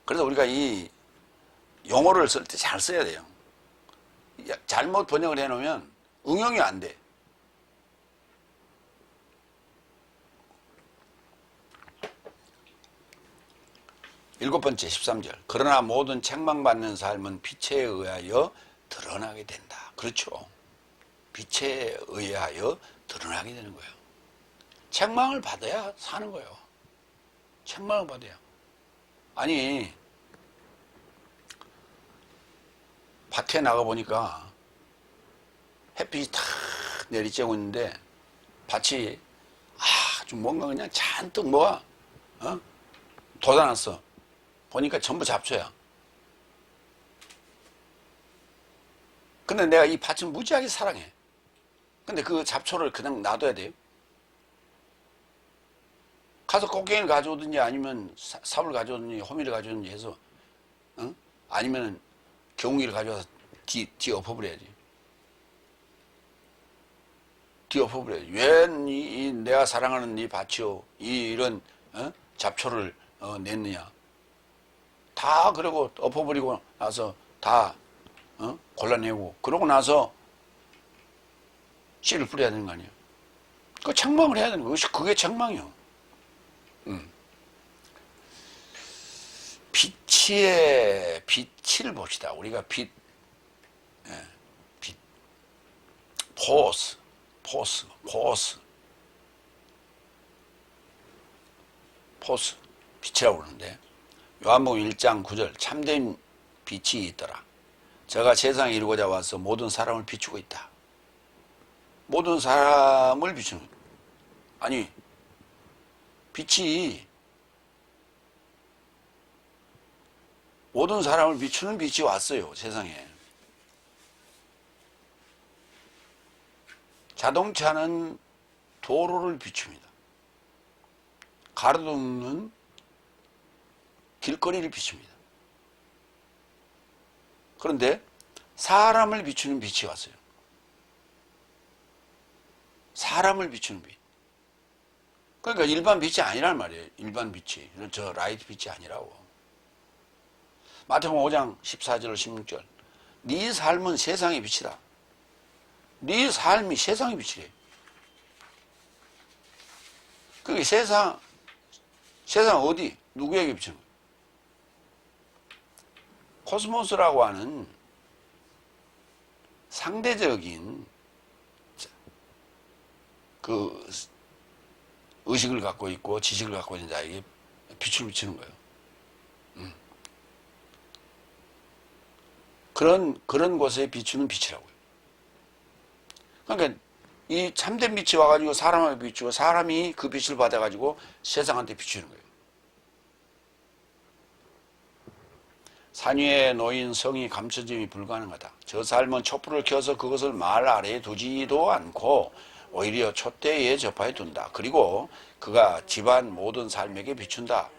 그래서 우리가 이 용어를 쓸 때 잘 써야 돼요. 잘못 번역을 해놓으면 응용이 안 돼. 일곱 번째 13절. 그러나 모든 책망받는 삶은 빛에 의하여 드러나게 된다. 그렇죠. 빛에 의하여 드러나게 되는 거예요. 책망을 받아야 사는 거예요. 책망을 받아야. 아니 밭에 나가보니까 햇빛이 탁 내리쬐고 있는데 밭이 아주 뭔가 그냥 잔뜩 뭐가 돋아났어. 보니까 전부 잡초야. 근데 내가 이 밭을 무지하게 사랑해. 근데 그 잡초를 그냥 놔둬야 돼요? 가서 꽃갱이를 가져오든지 아니면 삽을 가져오든지 호미를 가져오든지 해서 아니면 경운기를 가져와서 뒤 엎어버려야지. 뒤 엎어버려야지. 왜 내가 사랑하는 이 밭이요 이런 잡초를 냈느냐. 다 그러고 엎어버리고 나서 다 골라내고 그러고 나서 씨를 뿌려야 되는 거 아니에요. 그 책망을 해야 되는 거예요. 그게 책망이요. 빛을 봅시다. 우리가 빛, 포스, 빛이라고 그러는데 요한복음 1장 9절 참된 빛이 있더라. 저가 세상에 이루고자 와서 모든 사람을 비추고 있다. 모든 사람을 비추는 거예요. 아니 빛이 모든 사람을 비추는 빛이 왔어요. 세상에. 자동차는 도로를 비춥니다. 가로등은 길거리를 비춥니다. 그런데 사람을 비추는 빛이 왔어요. 사람을 비추는 빛. 그러니까 일반 빛이 아니란 말이에요. 일반 빛이. 저 라이트 빛이 아니라고. 마태복음 5장 14절 16절. 네 삶은 세상의 빛이다. 네 삶이 세상의 빛이래. 그게 세상 어디? 누구에게 비추는 거예요? 코스모스라고 하는 상대적인 그 의식을 갖고 있고 지식을 갖고 있는 자에게 빛을 비추는 거예요. 그런 곳에 비추는 빛이라고요. 그러니까 이 참된 빛이 와가지고 사람을 비추고 사람이 그 빛을 받아가지고 세상한테 비추는 거예요. 산 위에 놓인 성이 감춰짐이 불가능하다. 저 삶은 촛불을 켜서 그것을 말 아래에 두지도 않고 오히려 촛대에 접하여 둔다. 그리고 그가 집안 모든 삶에게 비춘다.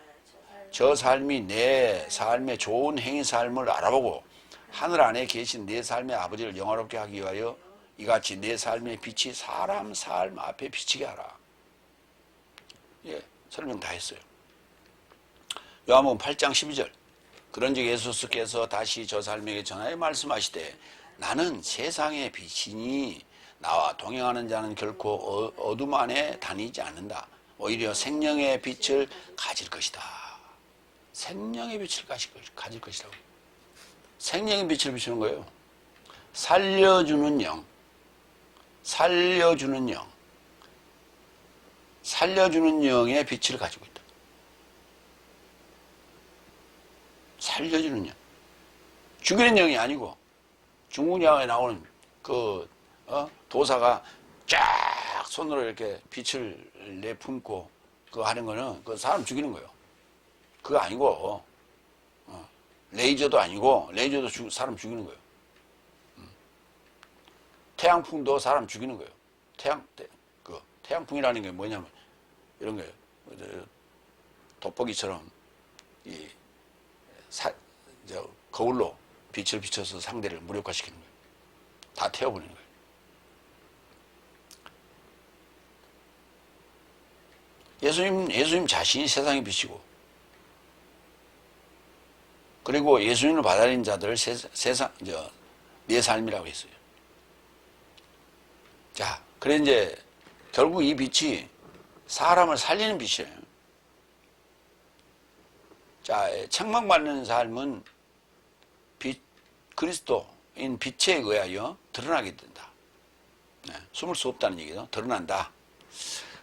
저 삶이 내 삶의 좋은 행위 삶을 알아보고 하늘 안에 계신 내 삶의 아버지를 영화롭게 하기 위하여 이같이 내 삶의 빛이 사람 삶 앞에 비치게 하라. 예, 설명 다 했어요. 요한복음 8장 12절. 그런즉 예수께서 다시 저 삶에게 전하여 말씀하시되 나는 세상의 빛이니 나와 동행하는 자는 결코 어둠 안에 다니지 않는다. 오히려 생명의 빛을 가질 것이다. 생명의 빛을 가질 것이라고. 생명의 빛을 비추는 거예요. 살려주는 영. 살려주는 영. 살려주는 영의 빛을 가지고 있다. 살려주는 영. 죽이는 영이 아니고 중국 영화에 나오는 도사가 쫙 손으로 이렇게 빛을 내품고 그거 하는 거는 그 사람 죽이는 거예요. 그거 아니고 레이저도 아니고 레이저도 사람 죽이는 거예요. 태양풍도 사람 죽이는 거예요. 태양풍이라는 게 뭐냐면 이런 거예요. 돋보기처럼 거울로 빛을 비춰서 상대를 무력화시키는 거예요. 다 태워버리는 거예요. 예수님 자신이 세상의 빛이고, 그리고 예수님을 받아들인 자들 내 삶이라고 했어요. 자, 그래 이제 결국 이 빛이 사람을 살리는 빛이에요. 자, 책망받는 삶은 그리스도인 빛에 의하여 드러나게 된다. 네, 숨을 수 없다는 얘기죠. 드러난다.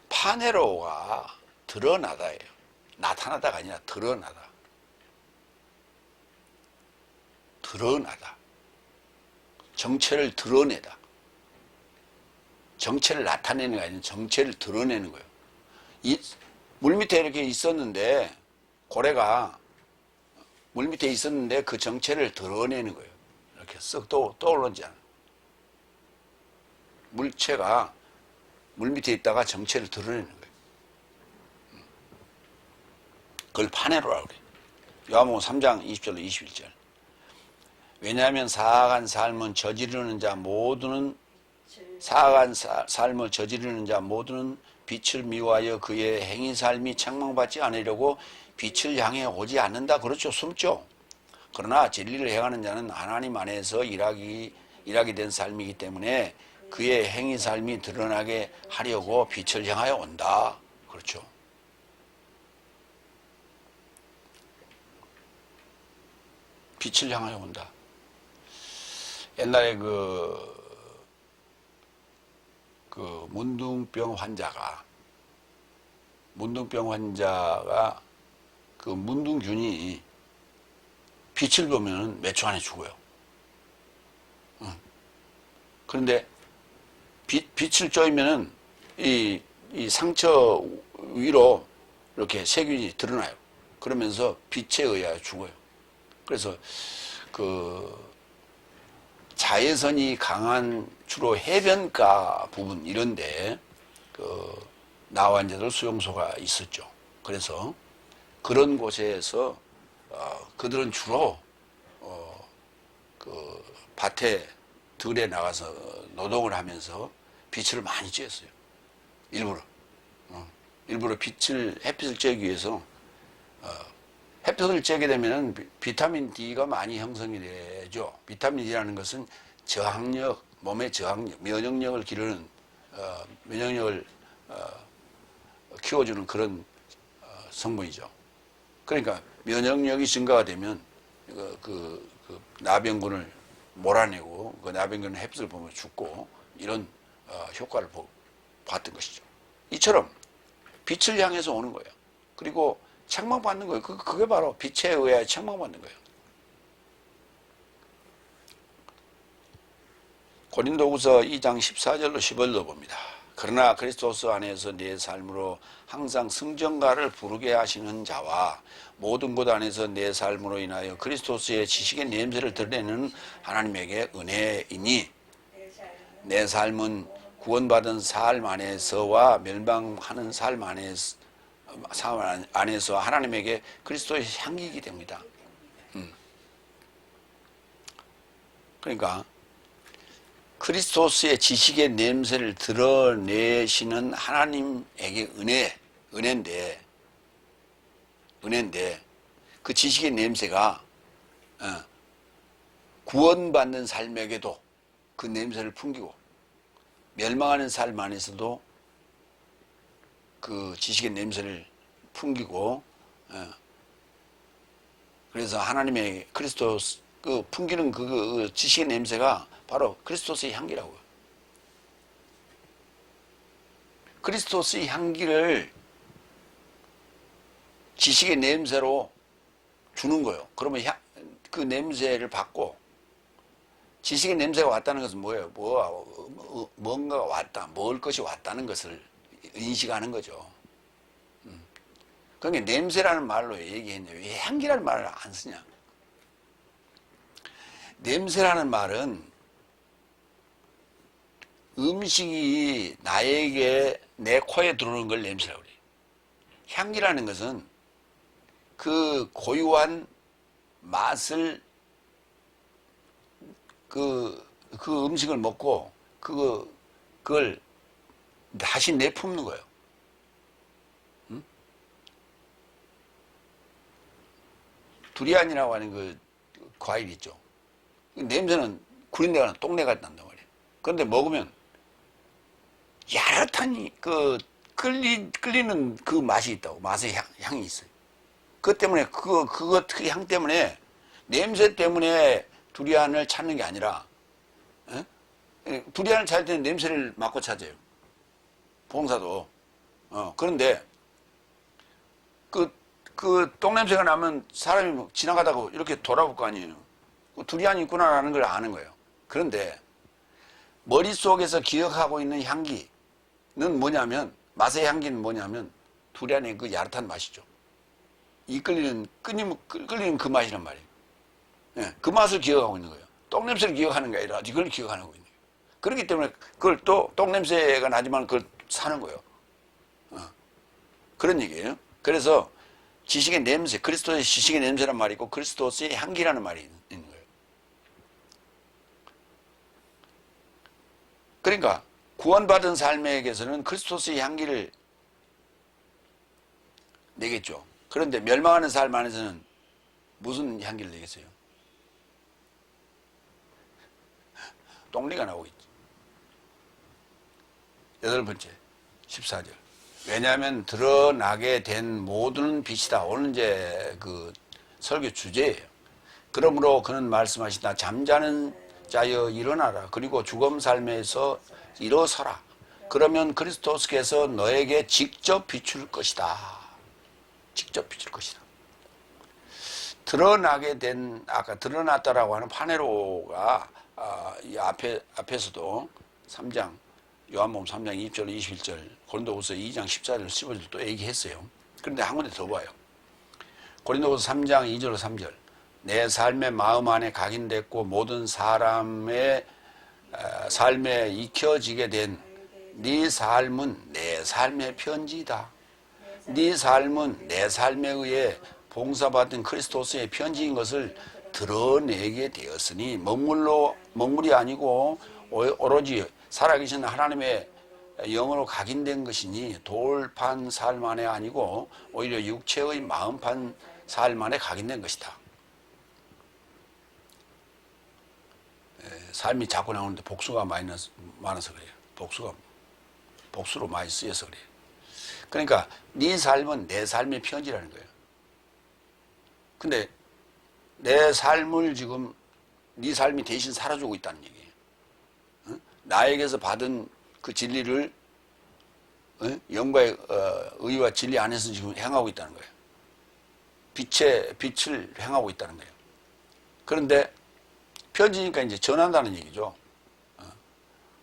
파네로가 드러나다예요. 나타나다가 아니라 드러나다. 드러나다. 정체를 드러내다. 정체를 나타내는 게 아니라 정체를 드러내는 거예요. 물 밑에 이렇게 있었는데, 고래가 물 밑에 있었는데 그 정체를 드러내는 거예요. 이렇게 쓱 떠오르지 않아요. 물체가 물 밑에 있다가 정체를 드러내는 거예요. 그걸 파네로라고 그래요. 요한복음 3장 20절로 21절. 왜냐하면 사악한 삶을 저지르는 자 모두는 빛을 미워하여 그의 행위 삶이 책망받지 않으려고 빛을 향해 오지 않는다. 그렇죠. 숨죠. 그러나 진리를 행하는 자는 하나님 안에서 일하게 된 삶이기 때문에 그의 행위 삶이 드러나게 하려고 빛을 향하여 온다. 그렇죠. 빛을 향하여 온다. 옛날에 문둥병 환자가 그 문둥균이 빛을 보면 몇 초 안에 죽어요. 그런데 빛을 쬐면은 이 상처 위로 이렇게 세균이 드러나요. 그러면서 빛에 의하여 죽어요. 그래서 자외선이 강한 주로 해변가 부분 이런데 나 환자들 수용소가 있었죠. 그래서 그런 곳에서 그들은 주로 밭에 들에 나가서 노동을 하면서 빛을 많이 쬐었어요. 일부러 햇빛을 쬐기 위해서 햇빛을 쬐게 되면 비타민 D가 많이 형성이 되죠. 비타민 D라는 것은 저항력, 몸의 저항력, 면역력을 기르는 면역력을 키워주는 그런 성분이죠. 그러니까 면역력이 증가가 되면 그 나병균을 몰아내고 그 나병균은 햇빛을 보면 죽고 이런 효과를 봤던 것이죠. 이처럼 빛을 향해서 오는 거예요. 그리고 책망받는 거예요. 그게 바로 빛에 의해 책망받는 거예요. 고린도후서 2장 14절로 15절로 봅니다. 그러나 그리스도스 안에서 내 삶으로 항상 승전가를 부르게 하시는 자와 모든 것 안에서 내 삶으로 인하여 그리스도스의 지식의 냄새를 드러내는 하나님에게 은혜이니 내 삶은 구원받은 삶 안에서와 멸망하는 삶 안에서 하나님에게 그리스도의 향기이기 됩니다. 그러니까 그리스도스의 지식의 냄새를 드러내시는 하나님에게 은혜인데 그 지식의 냄새가 구원받는 삶에게도 그 냄새를 풍기고 멸망하는 삶 안에서도 그 지식의 냄새를 풍기고 그래서 하나님의 그리스도스 그 풍기는 그 지식의 냄새가 바로 그리스도스의 향기라고요. 그리스도스의 향기를 지식의 냄새로 주는 거예요. 그러면 그 냄새를 받고 지식의 냄새가 왔다는 것은 뭐예요? 뭔가가 왔다, 먹을 것이 왔다는 것을 인식하는 거죠. 그러니까 냄새라는 말로 얘기했네요. 왜 향기라는 말을 안 쓰냐? 냄새라는 말은 음식이 나에게 내 코에 들어오는 걸 냄새라고 그래요. 향기라는 것은 그 고유한 맛을 그 음식을 먹고 그걸 다시 내뿜는 거예요. 응? 두리안이라고 하는 그 과일 있죠. 냄새는 구린내가 똥내가 난단 말이에요. 그런데 먹으면 야릇한 끌리는 그 맛이 있다고. 맛의 향이 있어요. 그것 때문에 그 향 때문에 냄새 때문에 두리안을 찾는 게 아니라 두리안을 찾을 때는 냄새를 맡고 찾아요. 봉사도. 그런데 그 똥냄새가 나면 사람이 지나가다가 이렇게 돌아볼 거 아니에요. 두리안이 있구나라는 걸 아는 거예요. 그런데 머릿속에서 기억하고 있는 향기는 뭐냐면, 맛의 향기는 뭐냐면 두리안의 그 야릇한 맛이죠. 끌리는 그 맛이란 말이에요. 예, 그 맛을 기억하고 있는 거예요. 똥냄새를 기억하는 게 아니라 이걸 기억하고 있는 거예요. 그렇기 때문에 그걸 또 똥냄새가 나지만 그걸 사는 거예요. 그런 얘기예요. 그래서 지식의 냄새, 그리스도의 지식의 냄새란 말이 있고 그리스도의 향기라는 말이 있는 거예요. 그러니까 구원받은 삶에게서는 그리스도의 향기를 내겠죠. 그런데 멸망하는 삶 안에서는 무슨 향기를 내겠어요? 똥리가 나오고 있지. 8번째 14절. 왜냐하면 드러나게 된 모든 빛이다. 오늘 이제 그 설교 주제예요. 그러므로 그는 말씀하시다. 잠자는 자여 일어나라. 그리고 죽음 삶에서 일어서라. 그러면 그리스도께서 너에게 직접 비출 것이다. 직접 비출 것이다. 드러나게 된, 아까 드러났다라고 하는 파네로가 이 앞에서도 3장, 요한복음 3장 20절, 21절, 고린도후서 2장 14절, 15절 또 얘기했어요. 그런데 한 군데 더 봐요. 고린도후서 3장 2절, 3절. 내 삶의 마음 안에 각인됐고 모든 사람의 삶에 익혀지게 된 네 삶은 내 삶의 편지이다. 네 삶은 내 삶에 의해 봉사받은 그리스도스의 편지인 것을 드러내게 되었으니 먹물이 아니고 오로지 살아계신 하나님의 영으로 각인된 것이니 돌판 삶 안에 아니고 오히려 육체의 마음판 삶 안에 각인된 것이다. 삶이 자꾸 나오는데 복수가 많아서 그래요. 복수로 많이 쓰여서 그래요. 그러니까 네 삶은 내 삶의 편지라는 거예요. 근데 내 삶을 지금 네 삶이 대신 살아주고 있다는 얘기예요. 나에게서 받은 그 진리를 영과의 의와 진리 안에서 지금 행하고 있다는 거예요. 빛을 행하고 있다는 거예요. 그런데 편지니까 이제 전한다는 얘기죠.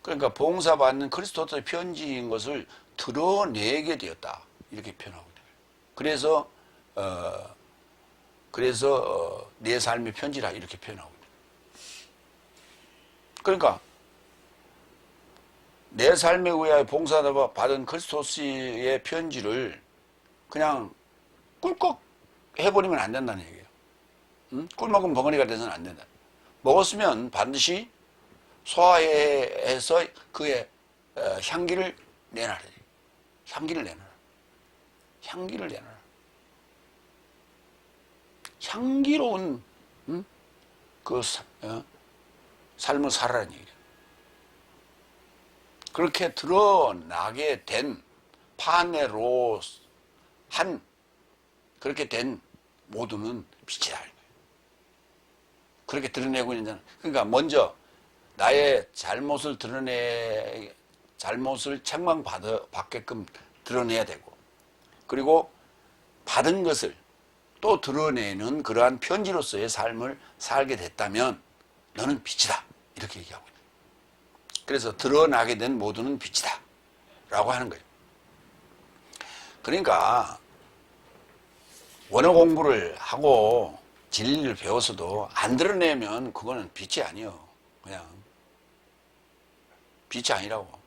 그러니까 봉사받는 그리스도의 편지인 것을 드러내게 되었다. 이렇게 표현하고 있어요. 그래서 내 삶의 편지라 이렇게 표현하고 있어요. 그러니까 내 삶에 의하여 봉사받은 그리스도의 편지를 그냥 꿀꺽 해버리면 안 된다는 얘기예요. 꿀 먹은 벙어리가 돼서는 안 된다. 먹었으면 반드시 소화해서 그의 향기를 내놔라. 향기를 내놔라. 향기를 내놔라. 향기로운 그 삶을 살아라는 얘기예요. 그렇게 드러나게 된 판내로 한 그렇게 된 모두는 빛이다. 그렇게 드러내고 있는 자는, 그러니까 먼저 나의 잘못을 잘못을 책망받게끔 드러내야 되고, 그리고 받은 것을 또 드러내는 그러한 편지로서의 삶을 살게 됐다면 너는 빛이다. 이렇게 얘기하고 있는 거예요. 그래서 드러나게 된 모두는 빛이다. 라고 하는 거예요. 그러니까 원어 공부를 하고 진리를 배워서도 안 드러내면 그거는 빛이 아니에요. 그냥 빛이 아니라고.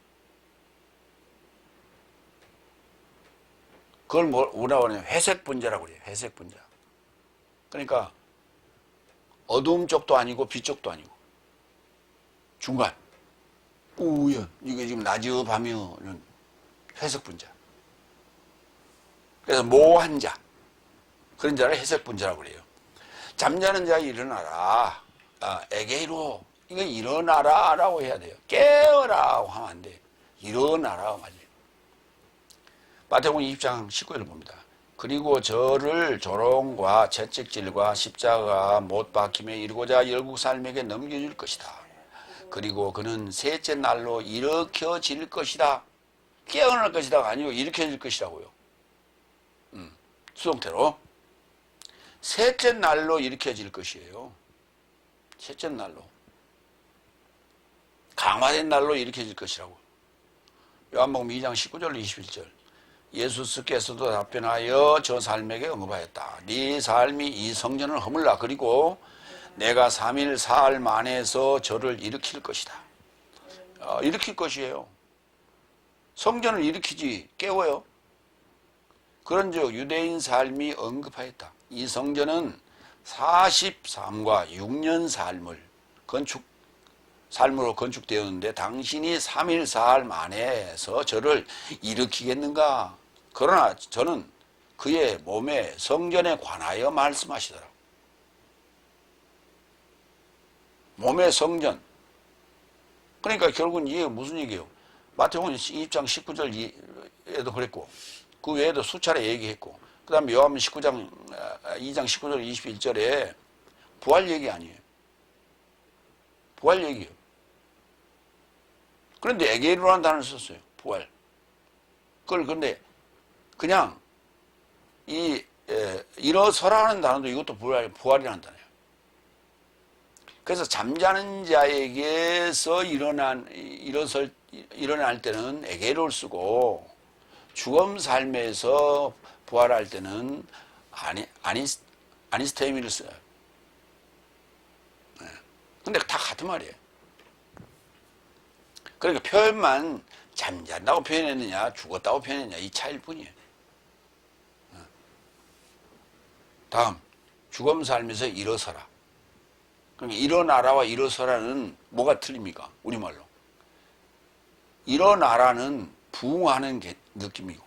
그걸 뭐라고 하냐면 회색 분자라고 그래요. 회색 분자. 그러니까 어두움 쪽도 아니고 빛 쪽도 아니고 중간 우연. 이게 지금 낮이요 밤이요 이런 회색 분자. 그래서 모호한 자, 그런 자를 회색 분자라고 그래요. 잠자는 자 일어나라. 에게이로. 이거 일어나라 라고 해야 돼요. 깨어라 하면 안 돼요. 일어나라 맞아요. 마태복음 20장 19절을 봅니다. 그리고 저를 조롱과 채찍질과 십자가 못 박힘에 이르고자 열국 사람에게 넘겨줄 것이다. 그리고 그는 셋째 날로 일으켜질 것이다. 깨어날 것이다가 아니고 일으켜질 것이라고요. 수동태로. 셋째 날로 일으켜질 것이에요. 셋째 날로. 강화된 날로 일으켜질 것이라고. 요한복음 2장 19절 21절. 예수께서도 답변하여 저 삶에게 응답하였다. 네 삶이 이 성전을 허물라. 그리고 내가 3일 사흘 만에서 저를 일으킬 것이다. 일으킬 것이에요. 성전을 일으키지 깨워요. 그런즉 유대인 삶이 언급하였다. 이 성전은 43과 6년 삶으로 건축되었는데 당신이 3일 4일 만에서 저를 일으키겠는가? 그러나 저는 그의 몸에 성전에 관하여 말씀하시더라고요. 몸의 성전. 그러니까 결국은 이게 무슨 얘기예요? 마태복음 20장 19절에도 그랬고 그 외에도 수차례 얘기했고 그 다음에 요한복음 2장 19절 21절에 부활 얘기 아니에요. 부활 얘기예요. 그런데 에게이로라는 단어를 썼어요. 부활. 그걸 근데 그냥 일어서라는 단어도 이것도 부활이라는 단어예요. 그래서 잠자는 자에게서 일어날 때는 에게이로를 쓰고 죽음 삶에서 부활할 때는 아니스테미를 써요. 근데 다 같은 말이에요. 그러니까 표현만 잠잔다고 표현했느냐 죽었다고 표현했느냐 이 차이일 뿐이에요. 다음 죽음 삶에서 일어서라. 그러니까 일어나라와 일어서라는 뭐가 틀립니까? 우리말로 일어나라는 부응하는 느낌이고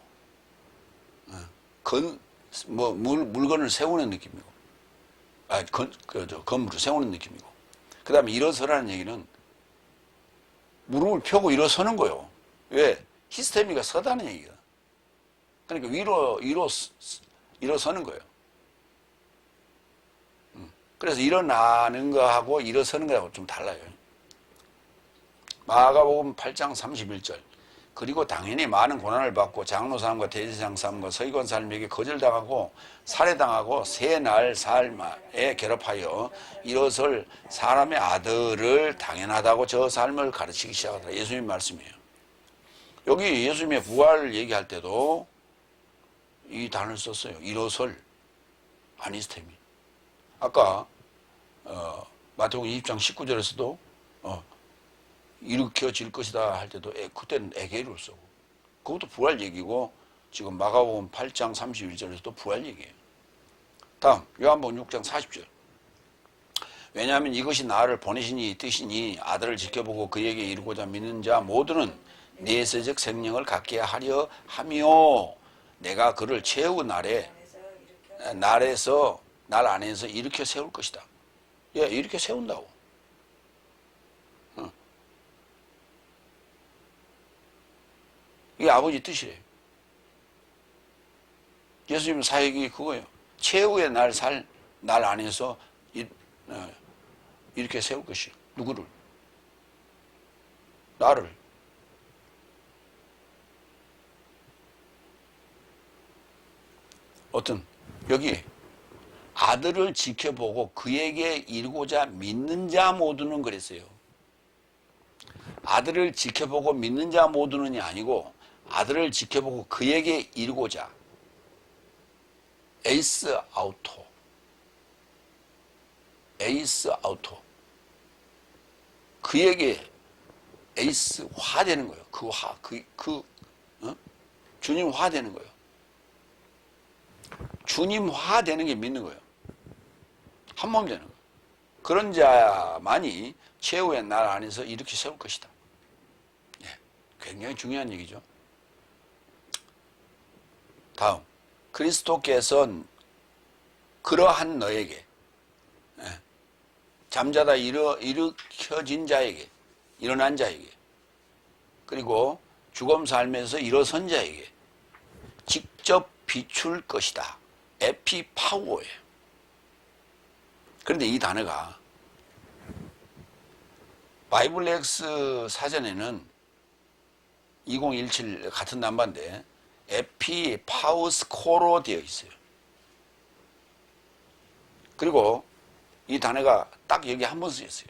물건을 세우는 느낌이고 건물을 세우는 느낌이고 그 다음에 일어서라는 얘기는 무릎을 펴고 일어서는 거예요. 왜? 히스테미가 서다는 얘기야. 그러니까 일어서는 거예요. 그래서 일어나는 거하고 일어서는 거하고 좀 달라요. 마가복음 8장 31절. 그리고 당연히 많은 고난을 받고 장로 사람과 대제사장 사람과 서기관 사람에게 거절당하고 살해당하고 3날 삶에 괴롭하여 일어설 사람의 아들을 당연하다고 저 삶을 가르치기 시작하더라. 예수님 말씀이에요. 여기 예수님의 부활을 얘기할 때도 이 단어를 썼어요. 일어설, 아니스테미. 아까 마태복음 20장 19절에서도 일으켜질 것이다 할 때도 그때는 에게이로를 쓰고 그것도 부활 얘기고 지금 마가복음 8장 31절에서도 부활 얘기예요. 다음 요한복음 6장 40절. 왜냐하면 이것이 나를 보내신 이 뜻이니 아들을 지켜보고 그에게 이루고자 믿는 자 모두는 내세적 생명을 갖게 하려 하며 내가 그를 최후 날에서 날 안에서 일으켜 세울 것이다. 예, 이렇게 세운다고. 이게 아버지 뜻이래요. 예수님 사역이 그거예요. 최후의 날 안에서 이렇게 세울 것이요. 누구를? 나를. 여기 아들을 지켜보고 그에게 이루고자 믿는 자 모두는 그랬어요. 아들을 지켜보고 믿는 자 모두는이 아니고 아들을 지켜보고 그에게 이루고자. 에이스 아우토. 그에게 에이스화 되는 거예요. 주님화 되는 거예요. 주님화 되는 게 믿는 거예요. 한 몸 되는 거예요. 그런 자만이 최후의 날 안에서 이렇게 세울 것이다. 예, 굉장히 중요한 얘기죠. 다음, 그리스도께서 그러한 너에게, 잠자다 일으켜진 자에게, 일어난 자에게, 그리고 죽음 삶에서 일어선 자에게 직접 비출 것이다. 에피파우어예요. 그런데 이 단어가 바이블렉스 사전에는 2017 같은 남반데 에피파우스코로 되어 있어요. 그리고 이 단어가 딱 여기 한 번 쓰였어요.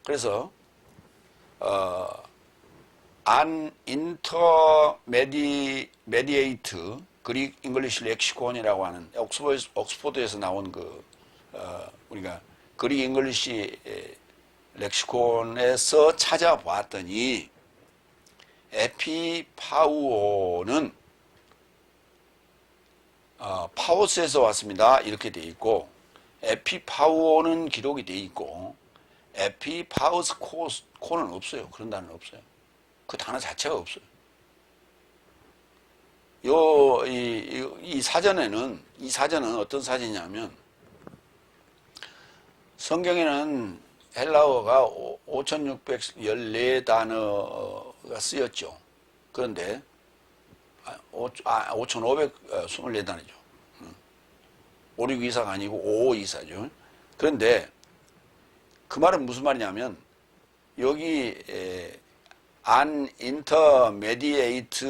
그래서 an intermediate 그릭 잉글리시 렉시콘이라고 하는 옥스포드에서 나온 우리가 그릭 잉글리시 렉시콘에서 찾아봤더니 에피파우오는 파우스에서 왔습니다. 이렇게 돼 있고 에피파우오는 기록이 돼 있고 에피파우스코는 없어요. 그런 단어는 없어요. 그 단어 자체가 없어요. 이 사전은 어떤 사전이냐면 성경에는 헬라어가 5,614단어가 쓰였죠. 그런데 5,524단어죠. 562사가 아니고 5524죠. 그런데 그 말은 무슨 말이냐면 여기 an intermediate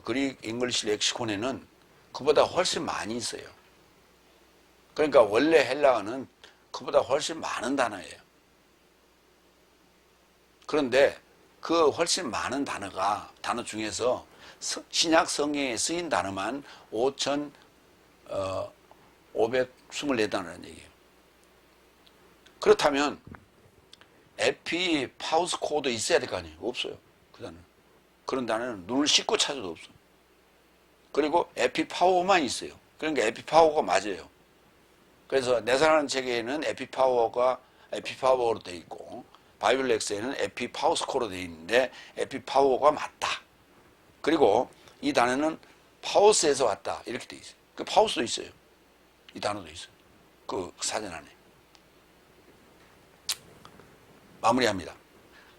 그릭 잉글리시 렉시콘에는 그보다 훨씬 많이 있어요. 그러니까 원래 헬라어는 그보다 훨씬 많은 단어예요. 그런데 그 훨씬 많은 단어 중에서 신약 성경에 쓰인 단어만 5,524단어라는 얘기예요. 그렇다면 에피파우스코도 있어야 될 거 아니에요? 없어요. 그 단어는. 그런 단어는 눈을 씻고 찾아도 없어요. 그리고 에피파워만 있어요. 그러니까 에피파워가 맞아요. 그래서 내사라는 책에는 에피파워로 되어 있고 바이블렉스에는 에피파우스코로 되어 있는데 에피파워가 맞다. 그리고 이 단어는 파우스에서 왔다. 이렇게 되어 있어요. 그 파우스도 있어요. 이 단어도 있어요. 그 사전 안에. 마무리합니다.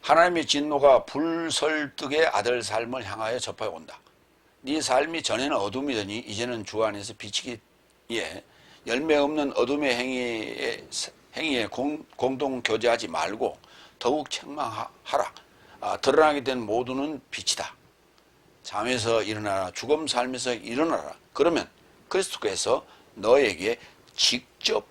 하나님의 진노가 불설득의 아들 삶을 향하여 접하여 온다. 네 삶이 전에는 어둠이더니 이제는 주 안에서 비치기에 열매 없는 어둠의 행위에 공동 교제하지 말고 더욱 책망하라. 드러나게 된 모두는 빛이다. 잠에서 일어나라. 죽음 삶에서 일어나라. 그러면 그리스도께서 너에게 직접